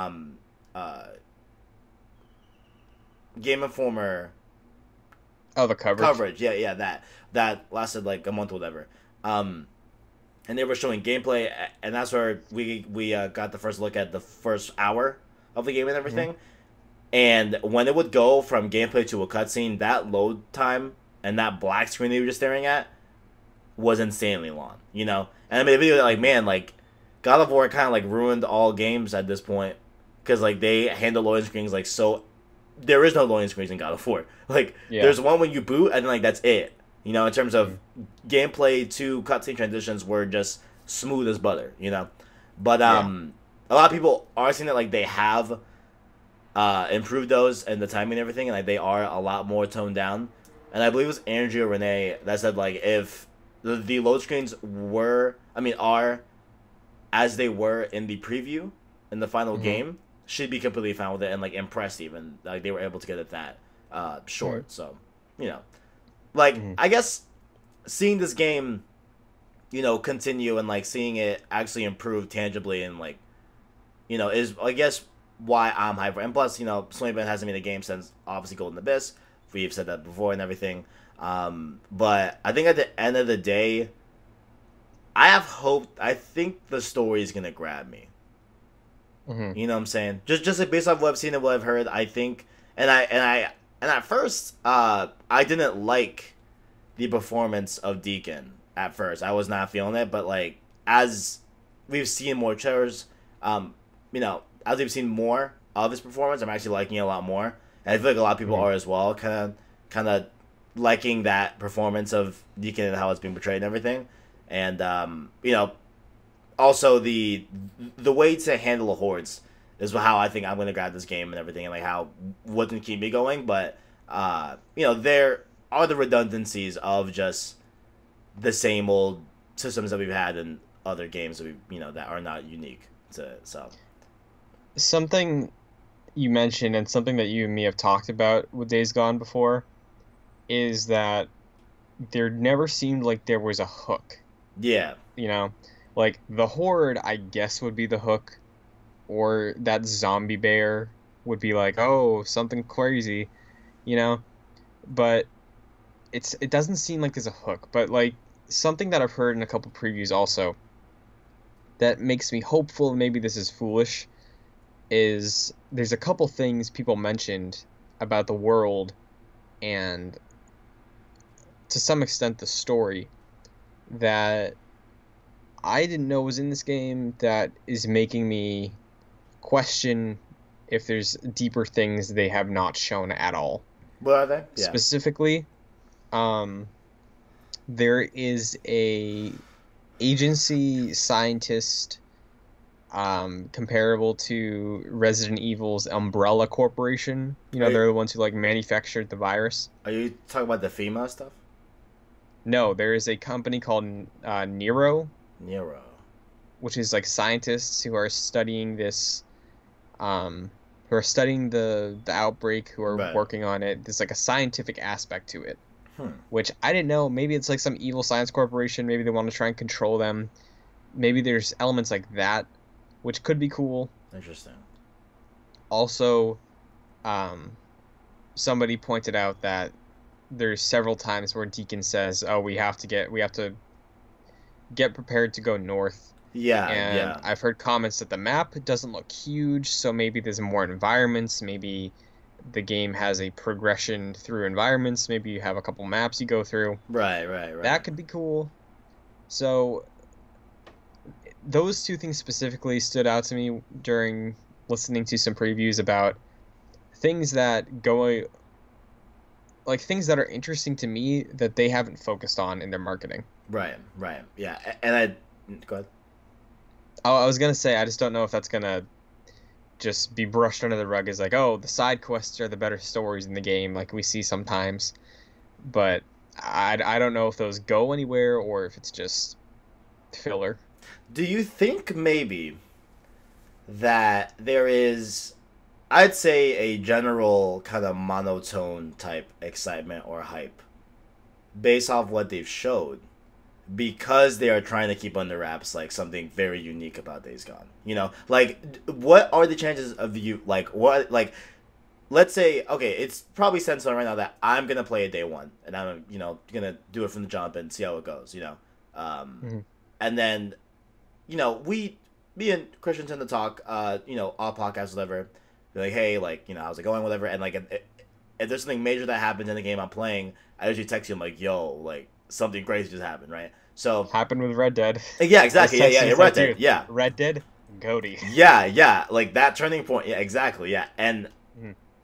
[SPEAKER 1] Game Informer.
[SPEAKER 2] Oh, the coverage.
[SPEAKER 1] Yeah, that lasted like a month or whatever. And they were showing gameplay, and that's where we got the first look at the first hour of the game and everything. Mm-hmm. And when it would go from gameplay to a cutscene, that load time and that black screen they were just staring at was insanely long, you know? And I made a video like, man, like, God of War kind of, like, ruined all games at this point. Because, like, they handle loading screens, like, so... There is no loading screens in God of War. Like, there's one when you boot, and, like, that's it. You know, in terms of gameplay to cutscene transitions were just smooth as butter, you know? But, a lot of people are saying that, like, they have improved those and the timing and everything, and, like, they are a lot more toned down. And I believe it was Andrew or Renee that said, like, if the load screens are as they were in the preview, in the final game, should be completely fine with it and, like, impressed even. Like, they were able to get it that short. So, you know. Like, I guess seeing this game, you know, continue and, like, seeing it actually improve tangibly and, like, you know, is, I guess, why I'm hyped. And plus, you know, Sony Band hasn't been a game since, obviously, Golden Abyss. We've said that before and everything. But I think at the end of the day, I have hope. I think the story is going to grab me. You know what I'm saying? Just like based off what I've seen and what I've heard, I think, and at first, I didn't like the performance of Deacon at first. I was not feeling it, but like as we've seen more trailers, you know, as we've seen more of his performance, I'm actually liking it a lot more. And I feel like a lot of people are as well, kind of liking that performance of Deacon and how it's being portrayed and everything. And you know. Also, the way to handle the hordes is how I think I'm going to grab this game and everything, and like how what can keep me going. But you know, there are the redundancies of just the same old systems that we've had in other games that that are not unique to. So
[SPEAKER 2] something you mentioned and something that you and me have talked about with Days Gone before is that there never seemed like there was a hook.
[SPEAKER 1] Yeah,
[SPEAKER 2] you know. Like, the horde, I guess, would be the hook, or that zombie bear would be like, oh, something crazy, you know? But it doesn't seem like there's a hook. But, like, something that I've heard in a couple previews also that makes me hopeful, maybe this is foolish, is there's a couple things people mentioned about the world and, to some extent, the story that I didn't know was in this game that is making me question if there's deeper things they have not shown at all.
[SPEAKER 1] What are they? Yeah.
[SPEAKER 2] Specifically, there is a agency scientist comparable to Resident Evil's Umbrella Corporation. You know, they're the ones who like manufactured the virus.
[SPEAKER 1] Are you talking about the FEMA stuff?
[SPEAKER 2] No, there is a company called Nero, which is like scientists who are studying this, who are studying the outbreak, who are working on it. There's like a scientific aspect to it, which I didn't know. Maybe it's like some evil science corporation. Maybe they want to try and control them. Maybe there's elements like that, which could be cool.
[SPEAKER 1] Interesting.
[SPEAKER 2] Also, somebody pointed out that there's several times where Deacon says, "Oh, we have to get prepared to go north."
[SPEAKER 1] Yeah,
[SPEAKER 2] and I've heard comments that the map doesn't look huge, so maybe there's more environments. Maybe the game has a progression through environments. Maybe you have a couple maps you go through.
[SPEAKER 1] Right.
[SPEAKER 2] That could be cool. So those two things specifically stood out to me during listening to some previews about things that things that are interesting to me that they haven't focused on in their marketing.
[SPEAKER 1] Right. Yeah, and go ahead.
[SPEAKER 2] I was gonna say I just don't know if that's gonna just be brushed under the rug as like, oh, the side quests are the better stories in the game, like we see sometimes. But I don't know if those go anywhere or if it's just filler.
[SPEAKER 1] Do you think maybe that there is, I'd say, a general kind of monotone type excitement or hype based off what they've showed, because they are trying to keep under wraps like something very unique about Days Gone. You know, like what are the chances of you like what like let's say okay, it's probably sensible right now that I'm gonna play it day one and I'm gonna do it from the jump and see how it goes. And then me and Christian tend to talk, all podcasts, whatever. Be like, hey, like, how's it going, whatever. And like, if there's something major that happens in the game I'm playing, I usually text you. I'm like, yo, like something crazy just happened, right? So
[SPEAKER 2] happened with Red Dead.
[SPEAKER 1] Yeah, exactly. Yeah, Red Dead. Yeah,
[SPEAKER 2] Red Dead, Goaty.
[SPEAKER 1] Yeah, like that turning point. Yeah, exactly. Yeah, and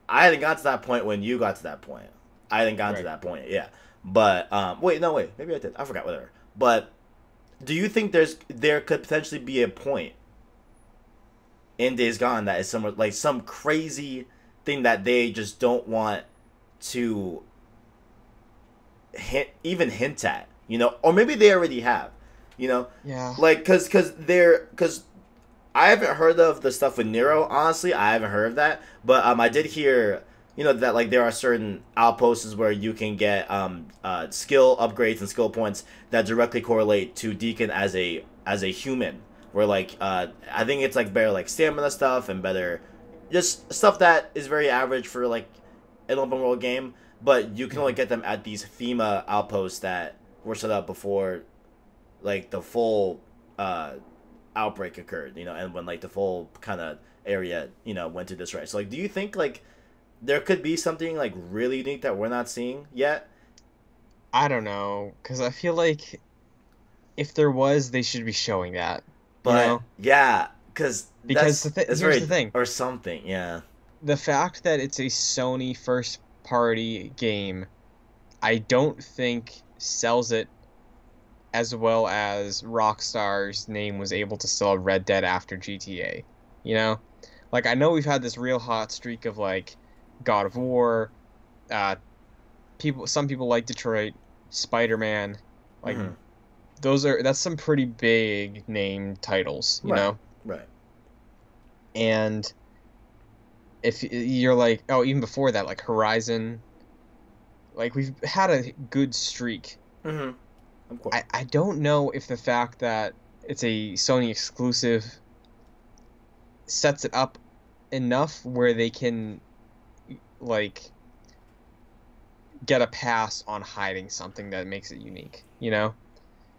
[SPEAKER 1] I hadn't got to that point when you got to that point. I hadn't gotten to that point. Yeah, but wait, maybe I did. I forgot. Whatever. But do you think there could potentially be a point in Days Gone that is somewhere like some crazy thing that they just don't want to hint at, or maybe they already have,
[SPEAKER 2] Yeah.
[SPEAKER 1] like because I haven't heard of the stuff with Nero. Honestly, I haven't heard of that, but I did hear that like there are certain outposts where you can get skill upgrades and skill points that directly correlate to Deacon as a human. Where like I think it's like better like stamina stuff and better just stuff that is very average for like an open world game, but you can only get them at these FEMA outposts that were set up before like the full outbreak occurred, and when like the full kind of area went to disarray. So like, do you think like there could be something like really unique that we're not seeing yet?
[SPEAKER 2] I don't know, because I feel like if there was, they should be showing that.
[SPEAKER 1] But yeah, because
[SPEAKER 2] here's the thing,
[SPEAKER 1] or something. Yeah,
[SPEAKER 2] the fact that it's a Sony first party game, I don't think sells it as well as Rockstar's name was able to sell Red Dead after GTA. Like I know we've had this real hot streak of like God of War, some people like Detroit, Spider-Man, like. That's some pretty big name titles, you know?
[SPEAKER 1] Right.
[SPEAKER 2] And if you're like, even before that, like Horizon, like we've had a good streak.
[SPEAKER 1] Of course.
[SPEAKER 2] I don't know if the fact that it's a Sony exclusive sets it up enough where they can, like, get a pass on hiding something that makes it unique,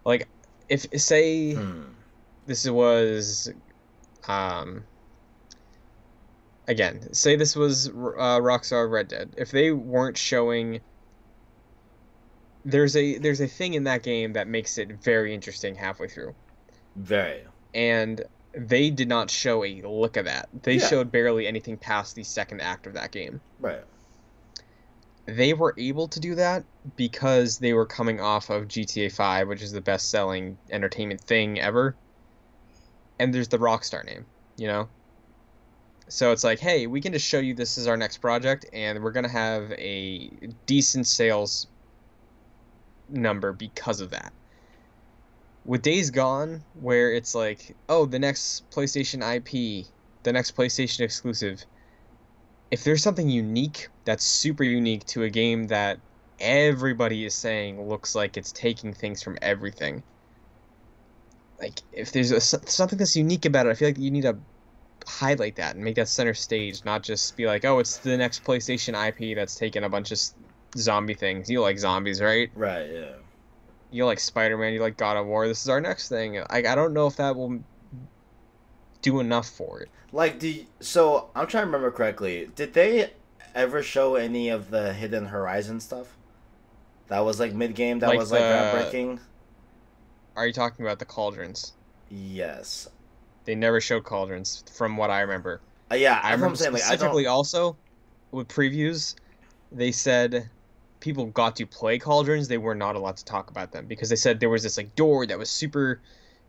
[SPEAKER 2] Like, if, say, this was, again, say this was Rockstar Red Dead. If they weren't showing, there's a thing in that game that makes it very interesting halfway through.
[SPEAKER 1] Very.
[SPEAKER 2] And they did not show a lick of that. They showed barely anything past the second act of that game.
[SPEAKER 1] Right.
[SPEAKER 2] They were able to do that because they were coming off of GTA 5, which is the best-selling entertainment thing ever. And there's the Rockstar name, So it's like, hey, we can just show you this is our next project, and we're going to have a decent sales number because of that. With Days Gone, where it's like, the next PlayStation IP, the next PlayStation exclusive, if there's something unique that's super unique to a game that everybody is saying looks like it's taking things from everything, like if there's something that's unique about it, I feel like you need to highlight that and make that center stage, not just be like, it's the next PlayStation IP that's taking a bunch of zombie things. You like zombies, right?
[SPEAKER 1] Right, yeah.
[SPEAKER 2] You like Spider-Man, you like God of War, this is our next thing. I don't know if that will do enough for it.
[SPEAKER 1] Like, so I'm trying to remember correctly. Did they ever show any of the Hidden Horizon stuff? That was like mid game. That was like groundbreaking.
[SPEAKER 2] Are you talking about the cauldrons?
[SPEAKER 1] Yes.
[SPEAKER 2] They never showed cauldrons, from what I remember.
[SPEAKER 1] Yeah,
[SPEAKER 2] I remember specifically also with previews, they said people got to play cauldrons. They were not allowed to talk about them because they said there was this like door that was super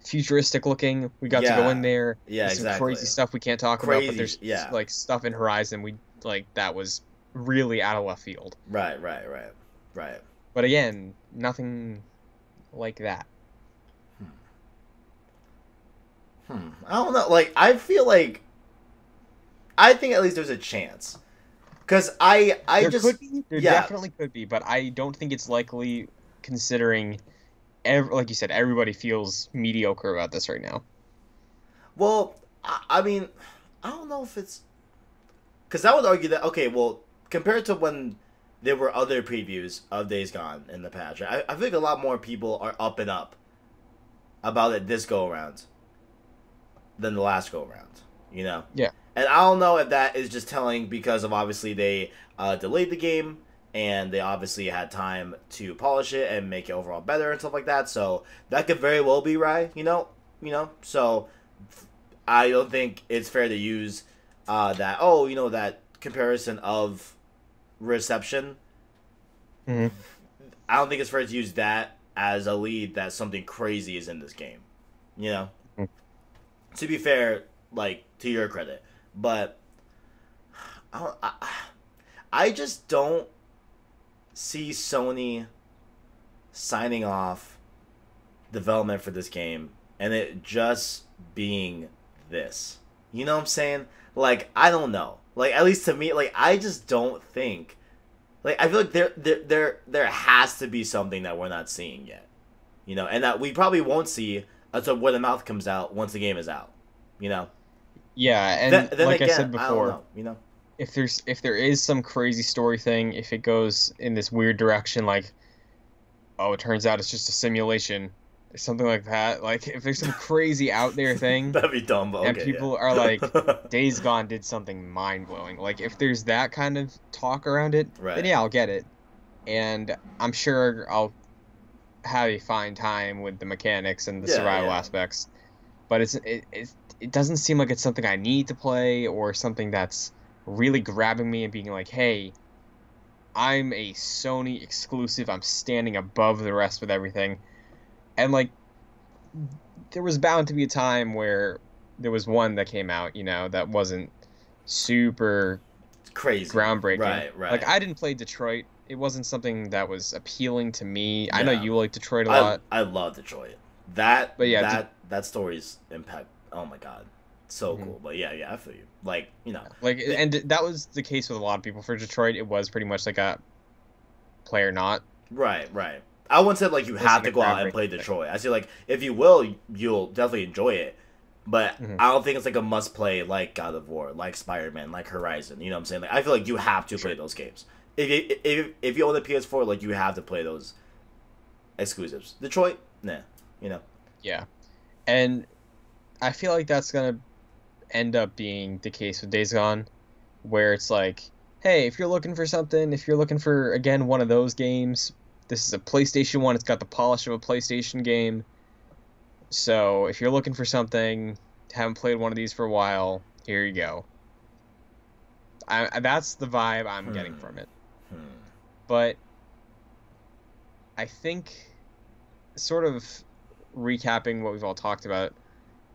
[SPEAKER 2] futuristic looking. We got to go in there.
[SPEAKER 1] Yeah,
[SPEAKER 2] there's some crazy stuff we can't talk about, but there's like stuff in Horizon that was really out of left field.
[SPEAKER 1] Right.
[SPEAKER 2] But again, nothing like that.
[SPEAKER 1] I don't know. Like, I feel like I think at least there's a chance. Because
[SPEAKER 2] There definitely could be, but I don't think it's likely considering, like you said, everybody feels mediocre about this right now.
[SPEAKER 1] Well, I mean, I don't know if it's because I would argue that okay, well, compared to when there were other previews of Days Gone in the past, right? I think a lot more people are up and up about it this go around than the last go around. You know?
[SPEAKER 2] Yeah.
[SPEAKER 1] And I don't know if that is just telling because of obviously they delayed the game and they obviously had time to polish it and make it overall better and stuff like that. So that could very well be right. So I don't think it's fair to use that comparison of reception.
[SPEAKER 2] Mm-hmm.
[SPEAKER 1] I don't think it's fair to use that as a lead that something crazy is in this game. You know?
[SPEAKER 2] Mm-hmm.
[SPEAKER 1] To be fair, like, to your credit. But I just don't see Sony signing off development for this game and it just being this. You know what I'm saying? Like, I don't know. Like, at least to me, like, I just don't think. Like, I feel like there has to be something that we're not seeing yet. You know, and that we probably won't see until word of mouth comes out once the game is out. You know?
[SPEAKER 2] Yeah, and
[SPEAKER 1] then
[SPEAKER 2] like
[SPEAKER 1] again,
[SPEAKER 2] I said before,
[SPEAKER 1] I don't know, you know?
[SPEAKER 2] if there is some crazy story thing, if it goes in this weird direction, like, oh, it turns out it's just a simulation, or something like that. Like, if there's some crazy out there thing,
[SPEAKER 1] That'd be dumb, but
[SPEAKER 2] and
[SPEAKER 1] okay,
[SPEAKER 2] people
[SPEAKER 1] yeah.
[SPEAKER 2] are like, Days Gone did something mind blowing. Like, if there's that kind of talk around it,
[SPEAKER 1] Right.
[SPEAKER 2] then yeah, I'll get it, and I'm sure I'll have a fine time with the mechanics and the
[SPEAKER 1] Yeah,
[SPEAKER 2] survival
[SPEAKER 1] yeah.
[SPEAKER 2] aspects. But it doesn't seem like it's something I need to play or something that's really grabbing me and being like, hey, I'm a Sony exclusive. I'm standing above the rest with everything. And like, there was bound to be a time where there was one that came out, that wasn't super
[SPEAKER 1] It's crazy.
[SPEAKER 2] groundbreaking.
[SPEAKER 1] Right.
[SPEAKER 2] Like, I didn't play Detroit. It wasn't something that was appealing to me. I know
[SPEAKER 1] Yeah.
[SPEAKER 2] you like Detroit a lot.
[SPEAKER 1] I love Detroit. That
[SPEAKER 2] But yeah,
[SPEAKER 1] that story's impact. Oh my god, so
[SPEAKER 2] Mhm.
[SPEAKER 1] cool. But yeah, I feel you. Like, you know,
[SPEAKER 2] Like, and that was the case with a lot of people for Detroit. It was pretty much like a play or not.
[SPEAKER 1] right. I wouldn't say like you
[SPEAKER 2] Wasn't
[SPEAKER 1] have
[SPEAKER 2] a
[SPEAKER 1] to go out and
[SPEAKER 2] groundbreaking
[SPEAKER 1] play
[SPEAKER 2] thing.
[SPEAKER 1] Detroit. I say like if you will, you'll definitely enjoy it. But
[SPEAKER 2] Mhm.
[SPEAKER 1] I don't think it's like a must play like God of War, like Spider-Man, like Horizon. You know what I'm saying? Like I feel like you have to play those games. If you own the PS4, like you have to play those exclusives. Detroit, nah. You know.
[SPEAKER 2] Yeah, and I feel like that's gonna end up being the case with Days Gone, where it's like, hey, if you're looking for something, if you're looking for, again, one of those games, this is a PlayStation 1, it's got the polish of a PlayStation game. So if you're looking for something, haven't played one of these for a while, here you go. That's the vibe I'm getting from it. But I think, sort of recapping what we've all talked about,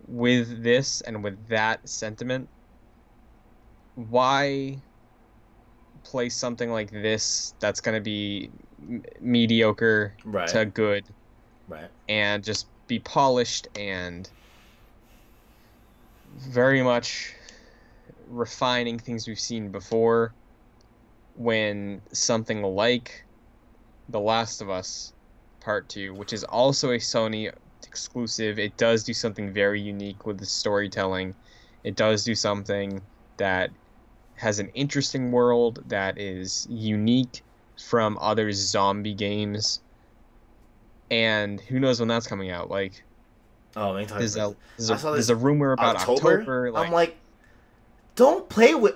[SPEAKER 2] with this and with that sentiment, why play something like this that's going to be mediocre
[SPEAKER 1] Right.
[SPEAKER 2] to good
[SPEAKER 1] Right.
[SPEAKER 2] and just be polished and very much refining things we've seen before, when something like The Last of Us Part 2, which is also a Sony exclusive, it does do something very unique with the storytelling. It does do something that has an interesting world that is unique from other zombie games. And who knows when that's coming out? Like,
[SPEAKER 1] Oh, man,
[SPEAKER 2] there's
[SPEAKER 1] I saw
[SPEAKER 2] there's
[SPEAKER 1] this
[SPEAKER 2] a rumor about October.
[SPEAKER 1] I'm like, don't play with.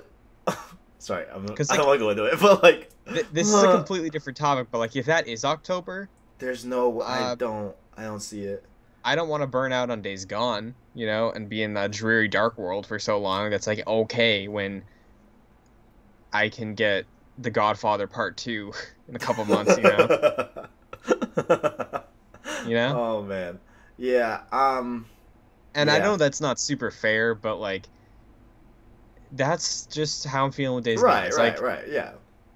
[SPEAKER 1] Sorry, I
[SPEAKER 2] 'Cause,
[SPEAKER 1] don't
[SPEAKER 2] like,
[SPEAKER 1] want to go into it, but like,
[SPEAKER 2] this is a completely different topic, but like, if that is October,
[SPEAKER 1] there's no. I
[SPEAKER 2] Uh,
[SPEAKER 1] don't see it.
[SPEAKER 2] I don't want to burn out on Days Gone, and be in that dreary dark world for so long. That's like okay when I can get The Godfather Part 2 in a couple months,
[SPEAKER 1] Oh man, yeah.
[SPEAKER 2] And I
[SPEAKER 1] Yeah.
[SPEAKER 2] know that's not super fair, but like, that's just how I'm feeling with Days Gone.
[SPEAKER 1] Right,
[SPEAKER 2] It's
[SPEAKER 1] right,
[SPEAKER 2] like,
[SPEAKER 1] right. Yeah,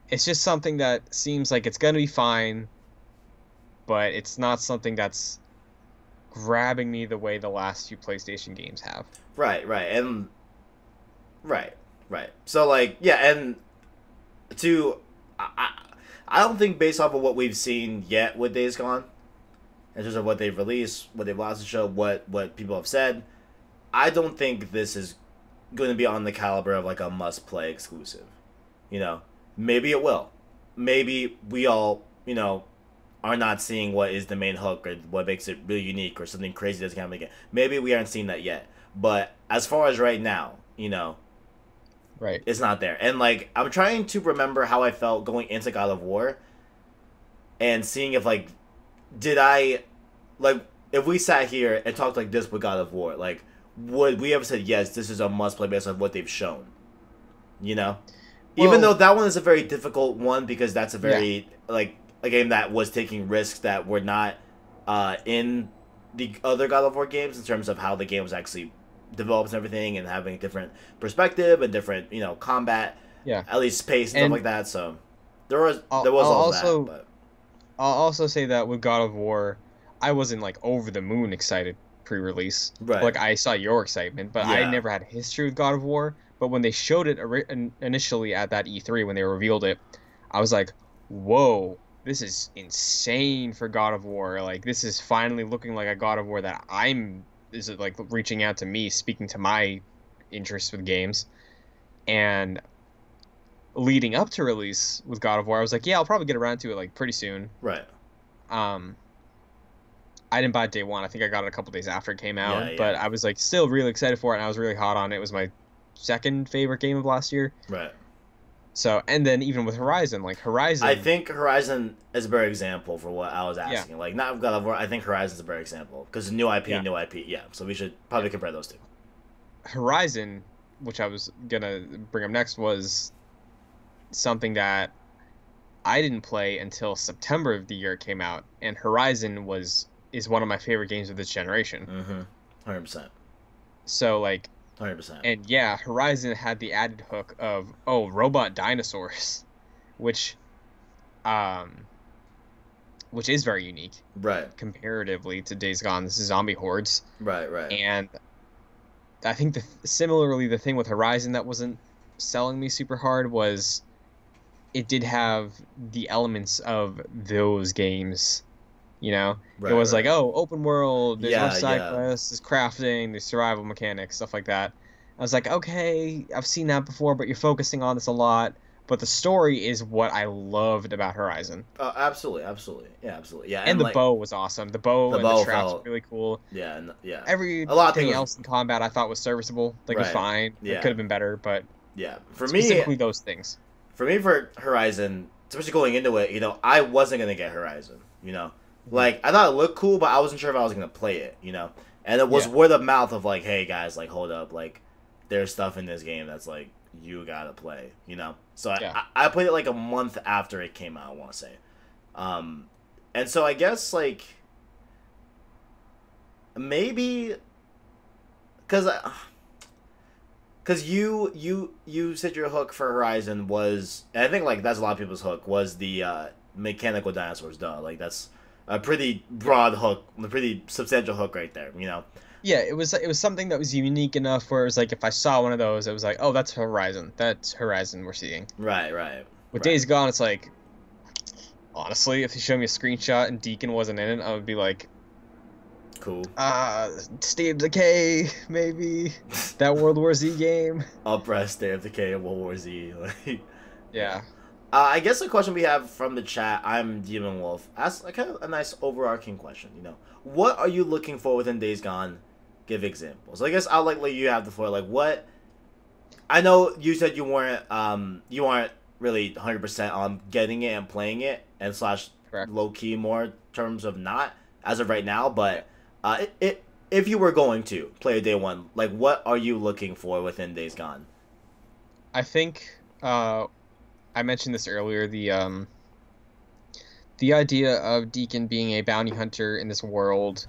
[SPEAKER 2] it's just something that seems like it's gonna be fine, but it's not something that's grabbing me the way the last few PlayStation games have.
[SPEAKER 1] right, and right. So like, yeah, and to I I don't think based off of what we've seen yet with Days Gone, in terms of what they've released, what they've lost to show, what people have said, I don't think this is going to be on the caliber of like a must-play exclusive. You know, maybe it will. Maybe we all, you know, are not seeing what is the main hook or what makes it really unique or something crazy that's going to make it. Maybe we aren't seeing that yet. But as far as right now, you know,
[SPEAKER 2] right,
[SPEAKER 1] it's not there. And like, I'm trying to remember how I felt going into God of War and seeing if like, did I, like, if we sat here and talked like this with God of War, like, would we ever said, yes, this is a must-play based on what they've shown? You know?
[SPEAKER 2] Well,
[SPEAKER 1] even though that one is a very difficult one because that's a very, like, a game that was taking risks that were not in the other God of War games in terms of how the game was actually developed and everything and having a different perspective and different, you know, combat, at least pace and stuff like that. So there was all that. But
[SPEAKER 2] I'll also say that with God of War, I wasn't like over the moon excited pre-release.
[SPEAKER 1] Right.
[SPEAKER 2] Like I saw your excitement, but I never had a history with God of War. But when they showed it initially at that E3, when they revealed it, I was like, whoa, this is insane for God of War. Like, this is finally looking like a God of War that is like reaching out to me, speaking to my interest with games. And leading up to release with God of War, I was like, yeah, I'll probably get around to it like pretty soon.
[SPEAKER 1] Right.
[SPEAKER 2] I didn't buy it day one. I think I got it a couple days after it came out. But I was like still really excited for it, and I was really hot on it. It was my second favorite game of last year.
[SPEAKER 1] Right.
[SPEAKER 2] So, and then even with Horizon, like Horizon,
[SPEAKER 1] I think Horizon is a better example for what I was asking. Like, not God of War, I think Horizon's a better example because new IP. Yeah. So we should probably compare those two.
[SPEAKER 2] Horizon, which I was gonna bring up next, was something that I didn't play until September of the year it came out, and Horizon is one of my favorite games of this generation.
[SPEAKER 1] 100%.
[SPEAKER 2] So like.
[SPEAKER 1] 100%.
[SPEAKER 2] And yeah, Horizon had the added hook of robot dinosaurs, which is very unique,
[SPEAKER 1] right?
[SPEAKER 2] Comparatively to Days Gone, this is zombie hordes,
[SPEAKER 1] right.
[SPEAKER 2] And I think similarly, the thing with Horizon that wasn't selling me super hard was it did have the elements of those games. You know, it was like, open world, there's no side quests, there's crafting, there's survival mechanics, stuff like that. I was like, okay, I've seen that before, but you're focusing on this a lot. But the story is what I loved about Horizon.
[SPEAKER 1] Absolutely. Yeah,
[SPEAKER 2] and the bow was awesome. The bow and the traps were really cool.
[SPEAKER 1] Yeah.
[SPEAKER 2] Everything else in combat I thought was serviceable. Like, it was fine. It could have been better, but specifically those things.
[SPEAKER 1] For me, for Horizon, especially going into it, you know, I wasn't going to get Horizon, you know. Like, I thought it looked cool, but I wasn't sure if I was going to play it, you know? And it was word of mouth of, like, hey, guys, like, hold up. Like, there's stuff in this game that's, like, you got to play, you know? So I played it, like, a month after it came out, I want to say. And so I guess, like, maybe... Because you said your hook for Horizon was... And I think, like, that's a lot of people's hook, was the mechanical dinosaurs, Like, that's... a pretty broad hook, a pretty substantial hook right there, you know?
[SPEAKER 2] Yeah, it was something that was unique enough where it was like, if I saw one of those, it was like, oh, that's Horizon. That's Horizon we're seeing.
[SPEAKER 1] Right.
[SPEAKER 2] With Days Gone, it's like, honestly, if you show me a screenshot and Deacon wasn't in it, I would be like,
[SPEAKER 1] cool.
[SPEAKER 2] State of Decay, maybe. That World War Z game.
[SPEAKER 1] Uppress, State of Decay, World War Z.
[SPEAKER 2] Yeah.
[SPEAKER 1] I guess the question we have from the chat, I'm Demon Wolf, asks kind of a nice overarching question, you know. What are you looking for within Days Gone? Give examples. I guess I'll let you have the floor. Like, what... I know you said you weren't really 100% on getting it and playing it, and / low-key more in terms of not, as of right now, but if you were going to play a day one, like, what are you looking for within Days Gone?
[SPEAKER 2] I think... I mentioned this earlier, the idea of Deacon being a bounty hunter in this world,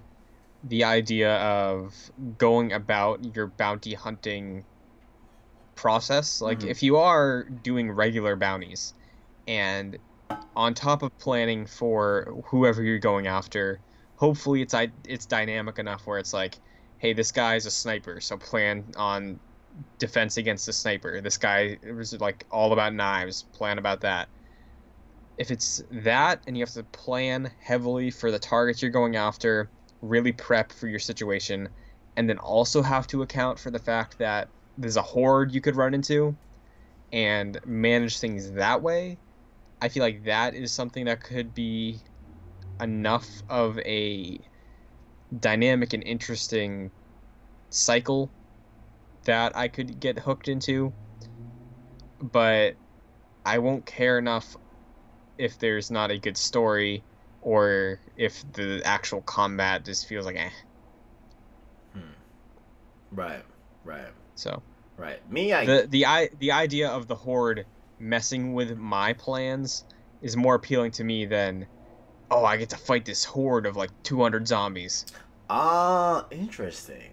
[SPEAKER 2] the idea of going about your bounty hunting process. Like, if you are doing regular bounties, and on top of planning for whoever you're going after, hopefully it's dynamic enough where it's like, hey, this guy's a sniper, so plan on defense against the sniper. This guy was like all about knives, plan about that. if it's that and you have to plan heavily for the targets you're going after, really prep for your situation, and then also have to account for the fact that there's a horde you could run into and manage things that way, I feel like that is something that could be enough of a dynamic and interesting cycle that I could get hooked into. But I won't care enough if there's not a good story or if the actual combat just feels like eh.
[SPEAKER 1] Right, right,
[SPEAKER 2] So
[SPEAKER 1] right. Me, I
[SPEAKER 2] the idea of the horde messing with my plans is more appealing to me than, oh, I get to fight this horde of like 200 zombies.
[SPEAKER 1] Interesting,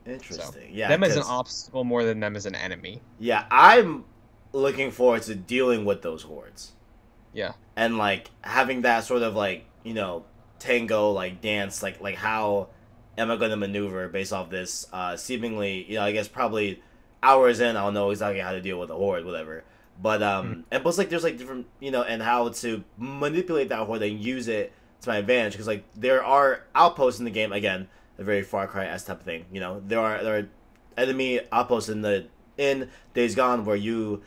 [SPEAKER 2] So
[SPEAKER 1] interesting. Yeah,
[SPEAKER 2] them as an
[SPEAKER 1] 'cause-
[SPEAKER 2] obstacle more than them as an enemy.
[SPEAKER 1] yeah, I'm looking forward to dealing with those hordes.
[SPEAKER 2] Yeah.
[SPEAKER 1] And like having that sort of like tango like dance like how am I going to maneuver based off this seemingly I guess probably hours in I'll know exactly how to deal with a horde whatever but and plus like there's like different and how to manipulate that horde and use it to my advantage because like there are outposts in the game again a very Far Cry-esque type of thing there are enemy outposts in Days Gone where you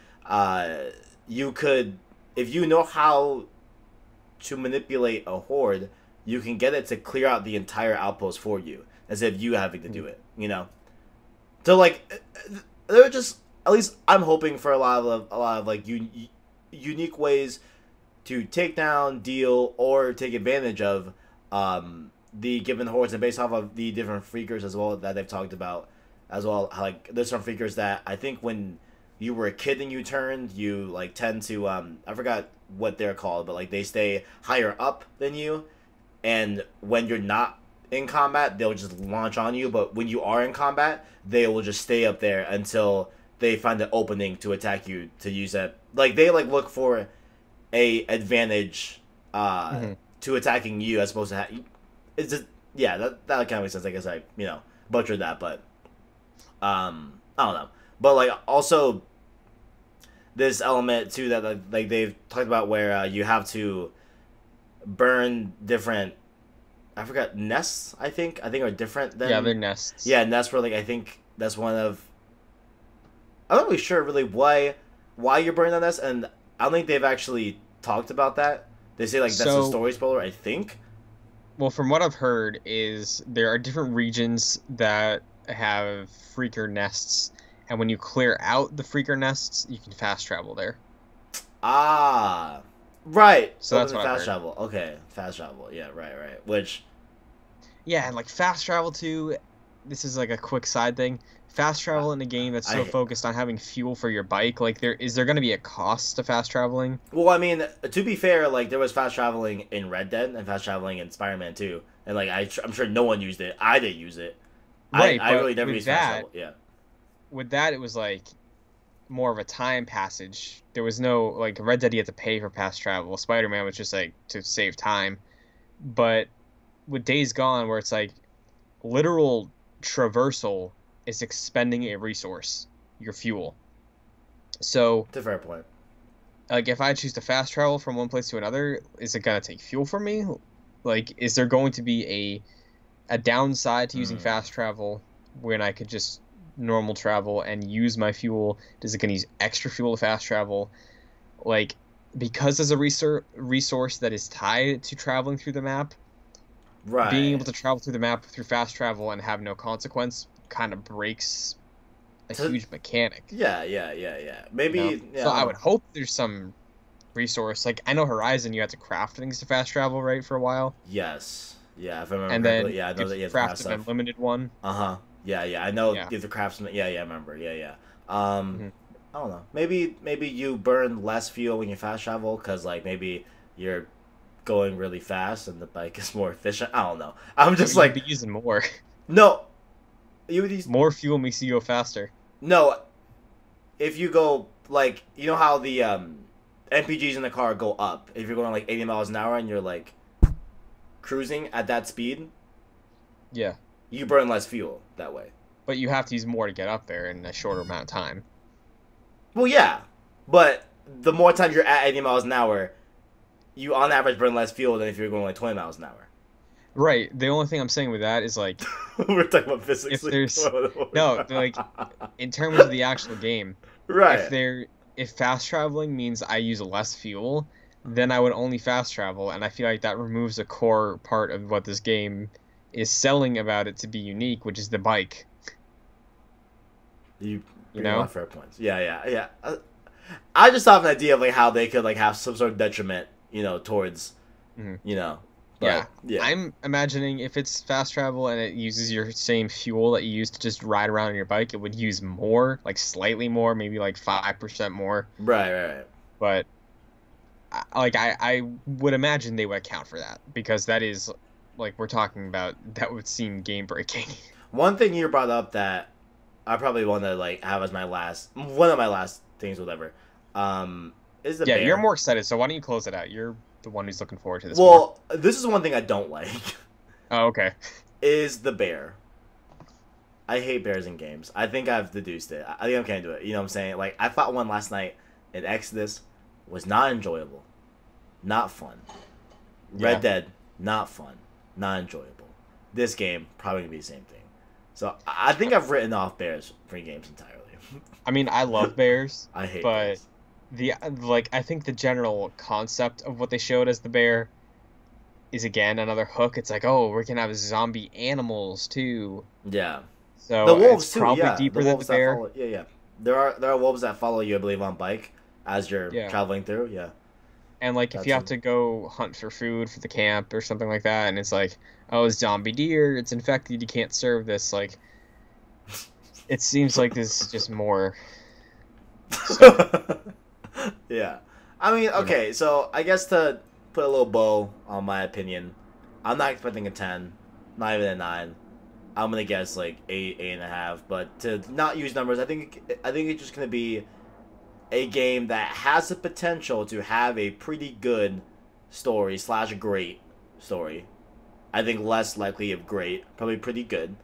[SPEAKER 1] could if you know how to manipulate a horde, you can get it to clear out the entire outpost for you, as if you having to do it. So like, they're just at least I'm hoping for a lot of like unique ways to take down, deal, or take advantage of the given hordes, and based off of the different freakers as well that they've talked about, as well. Like there's some freakers that I think when you were a kid and you turned, you like tend to I forgot what they're called, but like they stay higher up than you, and when you're not in combat, they'll just launch on you. But when you are in combat, they will just stay up there until they find an opening to attack you to use that. Like they like look for a advantage to attacking you as opposed to it's just yeah that kind of makes sense. I guess I butchered that, but I don't know. But like also this element too that like they've talked about where you have to burn different I forgot nests I think are different than
[SPEAKER 2] They're nests.
[SPEAKER 1] yeah nests where like I think that's one of I'm not really sure really why you're burning that nest and I don't think they've actually talked about that. They say like that's a story spoiler I think.
[SPEAKER 2] Well, from what I've heard is there are different regions that have freaker nests, and when you clear out the freaker nests, you can fast travel there.
[SPEAKER 1] Ah, right.
[SPEAKER 2] So that's what
[SPEAKER 1] fast travel. Okay, fast travel. Yeah, right. Which,
[SPEAKER 2] yeah, and like fast travel too. This is like a quick side thing. Fast travel in a game that's so focused on having fuel for your bike, like is there going to be a cost to fast traveling?
[SPEAKER 1] Well, I mean, to be fair, like there was fast traveling in Red Dead and fast traveling in Spider-Man 2, and like I'm sure no one used it. I didn't use it.
[SPEAKER 2] Right,
[SPEAKER 1] I really never used fast travel. Yeah.
[SPEAKER 2] With that, it was like more of a time passage. There was no like Red Dead, you had to pay for fast travel. Spider-Man was just like to save time. But with Days Gone, where it's like literal traversal is expending a resource, your fuel. So
[SPEAKER 1] it's a fair point.
[SPEAKER 2] Like if I choose to fast travel from one place to another, is it gonna take fuel from me? Like, is there going to be a downside to using fast travel when I could just normal travel and use my fuel? Is it gonna use extra fuel to fast travel? Like, because there's a resource that is tied to traveling through the map,
[SPEAKER 1] right?
[SPEAKER 2] Being able to travel through the map through fast travel and have no consequence kind of breaks a huge mechanic.
[SPEAKER 1] Yeah. Maybe. Yeah,
[SPEAKER 2] so I would hope there's some resource. Like I know Horizon, you had to craft things to fast travel, right, for a while.
[SPEAKER 1] Yes. Yeah, if I remember.
[SPEAKER 2] And then
[SPEAKER 1] I know that you have to
[SPEAKER 2] craft an unlimited one.
[SPEAKER 1] Yeah. I know you have to craft some. Yeah. I remember. Yeah. I don't know. Maybe you burn less fuel when you fast travel because like maybe you're going really fast and the bike is more efficient. I don't know. I'm just like
[SPEAKER 2] be using more.
[SPEAKER 1] No. You would use
[SPEAKER 2] more fuel makes you go faster.
[SPEAKER 1] No, if you go like how the MPGs in the car go up. If you're going like 80 miles an hour and you're like cruising at that speed,
[SPEAKER 2] yeah,
[SPEAKER 1] you burn less fuel that way.
[SPEAKER 2] But you have to use more to get up there in a shorter amount of time.
[SPEAKER 1] Well, yeah, but the more time you're at 80 miles an hour, you on average burn less fuel than if you're going like 20 miles an hour.
[SPEAKER 2] Right. The only thing I'm saying with that is like
[SPEAKER 1] We're talking about physics.
[SPEAKER 2] if there's no like in terms of the actual game,
[SPEAKER 1] right.
[SPEAKER 2] if fast traveling means I use less fuel, then I would only fast travel, and I feel like that removes a core part of what this game is selling about it to be unique, which is the bike.
[SPEAKER 1] You
[SPEAKER 2] You
[SPEAKER 1] bring a lot
[SPEAKER 2] know?
[SPEAKER 1] of fair points. Yeah. I just thought of an idea of like how they could like have some sort of detriment, towards,
[SPEAKER 2] Mhm.
[SPEAKER 1] you know.
[SPEAKER 2] Yeah.
[SPEAKER 1] But, yeah.
[SPEAKER 2] I'm imagining if it's fast travel and it uses your same fuel that you use to just ride around on your bike, it would use more, like slightly more, maybe like 5% more.
[SPEAKER 1] Right.
[SPEAKER 2] But I would imagine they would account for that because that is like we're talking about that would seem game breaking.
[SPEAKER 1] One thing you brought up that I probably want to like have as one of my last things, whatever, is the
[SPEAKER 2] Yeah,
[SPEAKER 1] bear.
[SPEAKER 2] you're more excited, so why don't you close it out? You're the one who's looking forward to this more.
[SPEAKER 1] Well, this is one thing I don't like.
[SPEAKER 2] Oh, okay.
[SPEAKER 1] Is the bear. I hate bears in games. I think I've deduced it. I think I can't do it. You know what I'm saying? Like, I fought one last night in Exodus. Was not enjoyable. Not fun.
[SPEAKER 2] Yeah.
[SPEAKER 1] Red Dead, not fun. Not enjoyable. This game, probably going to be the same thing. So, I think I've written off bears for games entirely.
[SPEAKER 2] I mean, I love bears,
[SPEAKER 1] I hate
[SPEAKER 2] but
[SPEAKER 1] bears.
[SPEAKER 2] I think the general concept of what they showed as the bear is again another hook. It's like, oh, we can have zombie animals too.
[SPEAKER 1] Yeah.
[SPEAKER 2] So
[SPEAKER 1] The wolves,
[SPEAKER 2] it's
[SPEAKER 1] too,
[SPEAKER 2] probably
[SPEAKER 1] yeah.
[SPEAKER 2] deeper
[SPEAKER 1] The
[SPEAKER 2] than
[SPEAKER 1] wolves
[SPEAKER 2] the
[SPEAKER 1] that
[SPEAKER 2] bear.
[SPEAKER 1] follow, yeah. There are wolves that follow you, I believe, on bike as you're
[SPEAKER 2] Yeah.
[SPEAKER 1] traveling through. Yeah.
[SPEAKER 2] And like if you have to go hunt for food for the camp or something like that, and it's like, oh, zombie deer, it's infected, you can't serve this. Like, it seems like there's just more.
[SPEAKER 1] Yeah. I mean, okay, so I guess to put a little bow on my opinion, I'm not expecting a 10, not even a 9. I'm gonna guess like 8, 8.5. But to not use numbers, I think it's just gonna be a game that has the potential to have a pretty good story / great story. I think less likely of great, probably pretty good.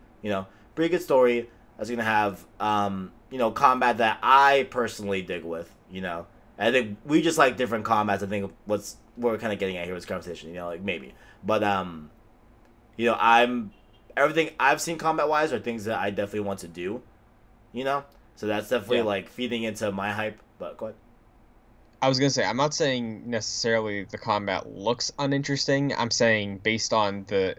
[SPEAKER 1] Pretty good story that's gonna have combat that I personally dig with. I think we just like different combats. I think what we're kind of getting at here with this conversation. Like maybe, but everything I've seen combat wise are things that I definitely want to do. So that's definitely
[SPEAKER 2] Yeah.
[SPEAKER 1] like feeding into my hype. But go ahead.
[SPEAKER 2] I was gonna say, I'm not saying necessarily the combat looks uninteresting. I'm saying based on the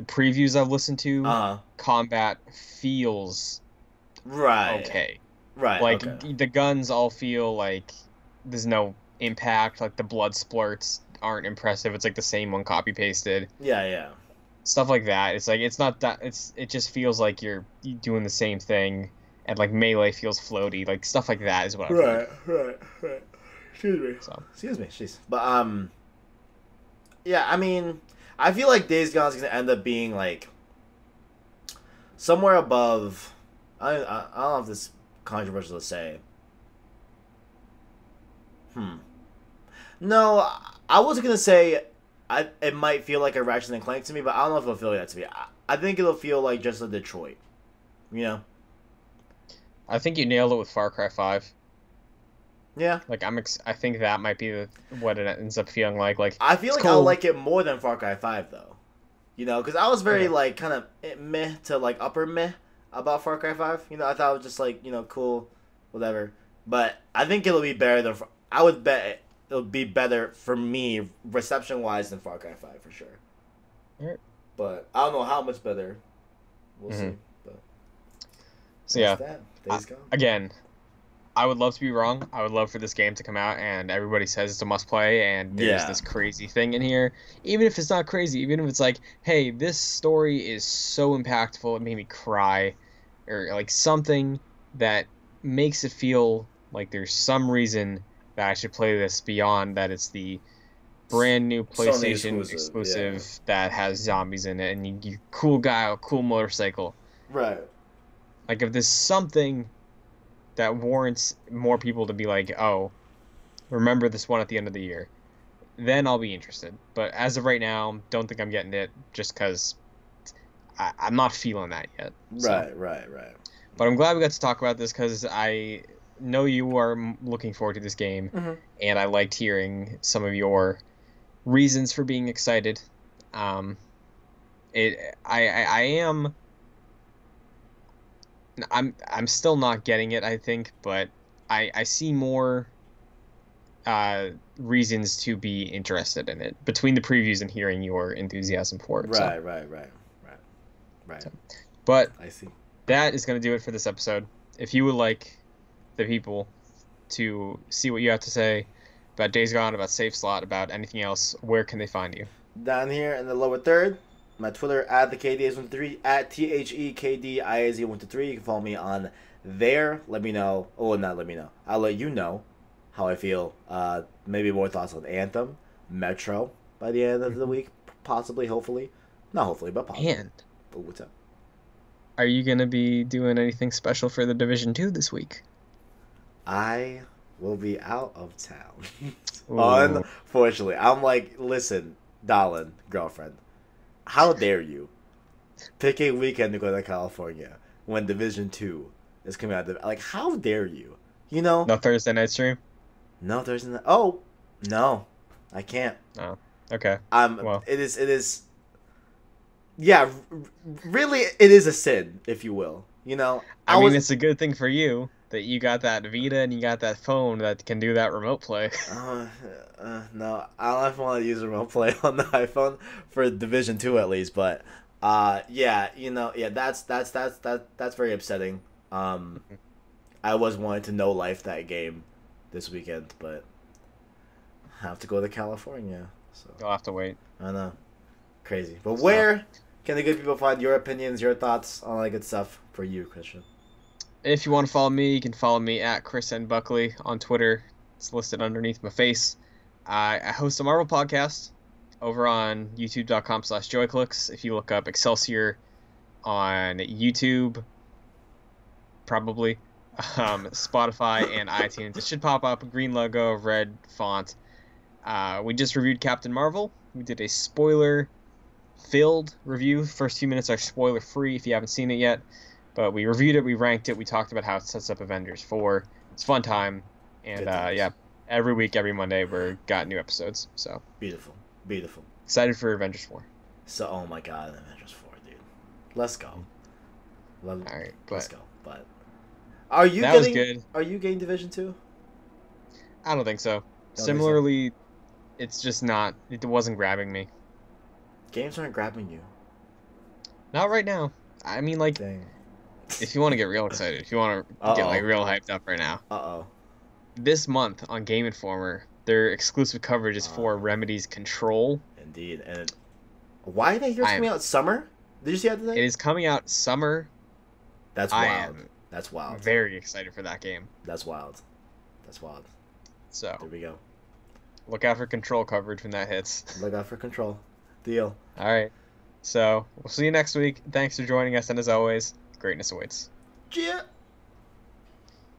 [SPEAKER 2] previews I've listened to, combat feels
[SPEAKER 1] Right.
[SPEAKER 2] okay.
[SPEAKER 1] Right.
[SPEAKER 2] Like
[SPEAKER 1] okay.
[SPEAKER 2] the guns all feel like there's no impact. Like the blood splurts aren't impressive. It's like the same one copy pasted.
[SPEAKER 1] Yeah.
[SPEAKER 2] Stuff like that. It's like it's not that. It just feels like you're doing the same thing, and like melee feels floaty. Like stuff like that is what I feel.
[SPEAKER 1] Right. Excuse me.
[SPEAKER 2] So
[SPEAKER 1] Excuse me. Jeez. But yeah. I mean, I feel like Days Gone is gonna end up being like somewhere above. I don't know if this is controversial to say. No, I was gonna say it might feel like a Ratchet and Clank to me, but I don't know if it'll feel like that to me. I think it'll feel like just a Detroit.
[SPEAKER 2] I think you nailed it with Far Cry 5.
[SPEAKER 1] Yeah.
[SPEAKER 2] Like I think that might be what it ends up feeling like. Like
[SPEAKER 1] I feel
[SPEAKER 2] it's
[SPEAKER 1] like
[SPEAKER 2] cool.
[SPEAKER 1] I'll like it more than Far Cry 5 though. Because I was very
[SPEAKER 2] Okay.
[SPEAKER 1] like kind of meh to like upper meh about Far Cry 5. I thought it was just like cool, whatever. But I think it'll be better than. I would bet it'll be better for me reception wise than Far Cry 5 for sure.
[SPEAKER 2] Alright.
[SPEAKER 1] But I don't know how much better. We'll see. But
[SPEAKER 2] So yeah,
[SPEAKER 1] that's that. Days Gone.
[SPEAKER 2] again, I would love to be wrong. I would love for this game to come out and everybody says it's a must play and there's
[SPEAKER 1] Yeah.
[SPEAKER 2] this crazy thing in here. Even if it's not crazy, even if it's like, hey, this story is so impactful, it made me cry, or like something that makes it feel like there's some reason that I should play this beyond that it's the brand new
[SPEAKER 1] Sony
[SPEAKER 2] PlayStation
[SPEAKER 1] exclusive,
[SPEAKER 2] exclusive that has zombies in it and you cool guy, a cool motorcycle.
[SPEAKER 1] Right.
[SPEAKER 2] Like if there's something that warrants more people to be like, oh, remember this one at the end of the year, then I'll be interested. But as of right now, don't think I'm getting it just because I'm not feeling that yet. So.
[SPEAKER 1] Right.
[SPEAKER 2] But I'm glad we got to talk about this because know you are looking forward to this game,
[SPEAKER 1] Mm-hmm.
[SPEAKER 2] and I liked hearing some of your reasons for being excited. Um, I am. I'm still not getting it, I think, but I see more reasons to be interested in it between the previews and hearing your enthusiasm for it. So,
[SPEAKER 1] Right.
[SPEAKER 2] so. But
[SPEAKER 1] I see.
[SPEAKER 2] that is going to do it for this episode. If you would like the people to see what you have to say about Days Gone, about Safe Slot, about anything else, where can they find you?
[SPEAKER 1] Down here in the lower third, my Twitter at the KDIZ13 at THEKDIAZ123. You can follow me on there. Let me know. Oh, not let me know. I'll let you know how I feel. Maybe more thoughts on Anthem, Metro by the end of the week, possibly, hopefully. Not hopefully, but possibly.
[SPEAKER 2] And
[SPEAKER 1] But what's up?
[SPEAKER 2] are you going to be doing anything special for the Division 2 this week?
[SPEAKER 1] I will be out of town.
[SPEAKER 2] Ooh.
[SPEAKER 1] Unfortunately. I'm like, listen, darling, girlfriend, how dare you pick a weekend to go to California when Division 2 is coming out? Like, how dare you? You know?
[SPEAKER 2] No Thursday night stream?
[SPEAKER 1] No, there's no. Oh, no, I can't.
[SPEAKER 2] Oh, okay. Well.
[SPEAKER 1] It is. Yeah, really, it is a sin, if you will. You know,
[SPEAKER 2] I mean, it's a good thing for you that you got that Vita and you got that phone that can do that remote play.
[SPEAKER 1] No, I don't want to use remote play on the iPhone for Division 2 at least, but yeah, you know, yeah, that's very upsetting. I was wanting to no life that game this weekend, but I have to go to California, so
[SPEAKER 2] You'll have to wait.
[SPEAKER 1] I know, crazy. But where can the good people find your opinions, your thoughts on all that good stuff for you, Christian?
[SPEAKER 2] If you want to follow me, you can follow me at Chris N. Buckley on Twitter. It's listed underneath my face. I host a Marvel podcast over on youtube.com/joyclicks. If you look up Excelsior on YouTube, probably, Spotify and iTunes, it should pop up. Green logo, red font. We just reviewed Captain Marvel. We did a spoiler-filled review. First few minutes are spoiler-free if you haven't seen it yet. But we reviewed it, we ranked it, we talked about how it sets up Avengers 4. It's a fun time. And yeah, every week, every Monday, we've got new episodes. So
[SPEAKER 1] Beautiful.
[SPEAKER 2] excited for Avengers 4.
[SPEAKER 1] So, oh my god, Avengers 4, dude. Let's go.
[SPEAKER 2] All right,
[SPEAKER 1] Let's go. But are you
[SPEAKER 2] was
[SPEAKER 1] getting
[SPEAKER 2] good.
[SPEAKER 1] Are you getting Division 2?
[SPEAKER 2] I don't think so.
[SPEAKER 1] Don't think so.
[SPEAKER 2] Similarly, it's just not. It wasn't grabbing me.
[SPEAKER 1] Games aren't grabbing you.
[SPEAKER 2] Not right now. I mean, like,
[SPEAKER 1] Dang.
[SPEAKER 2] if you want to get real excited, if you want to get like real hyped up right now, this month on Game Informer, their exclusive coverage is for Remedy's Control.
[SPEAKER 1] Indeed. And why did I hear it's coming out summer? Did you see that today?
[SPEAKER 2] It is coming out summer.
[SPEAKER 1] That's wild. That's wild.
[SPEAKER 2] Very excited for that game.
[SPEAKER 1] That's wild.
[SPEAKER 2] So
[SPEAKER 1] There we go.
[SPEAKER 2] look out for Control coverage when that hits.
[SPEAKER 1] Look out for Control. Deal.
[SPEAKER 2] All right. So we'll see you next week. Thanks for joining us, and as always, greatness awaits.
[SPEAKER 1] Yeah.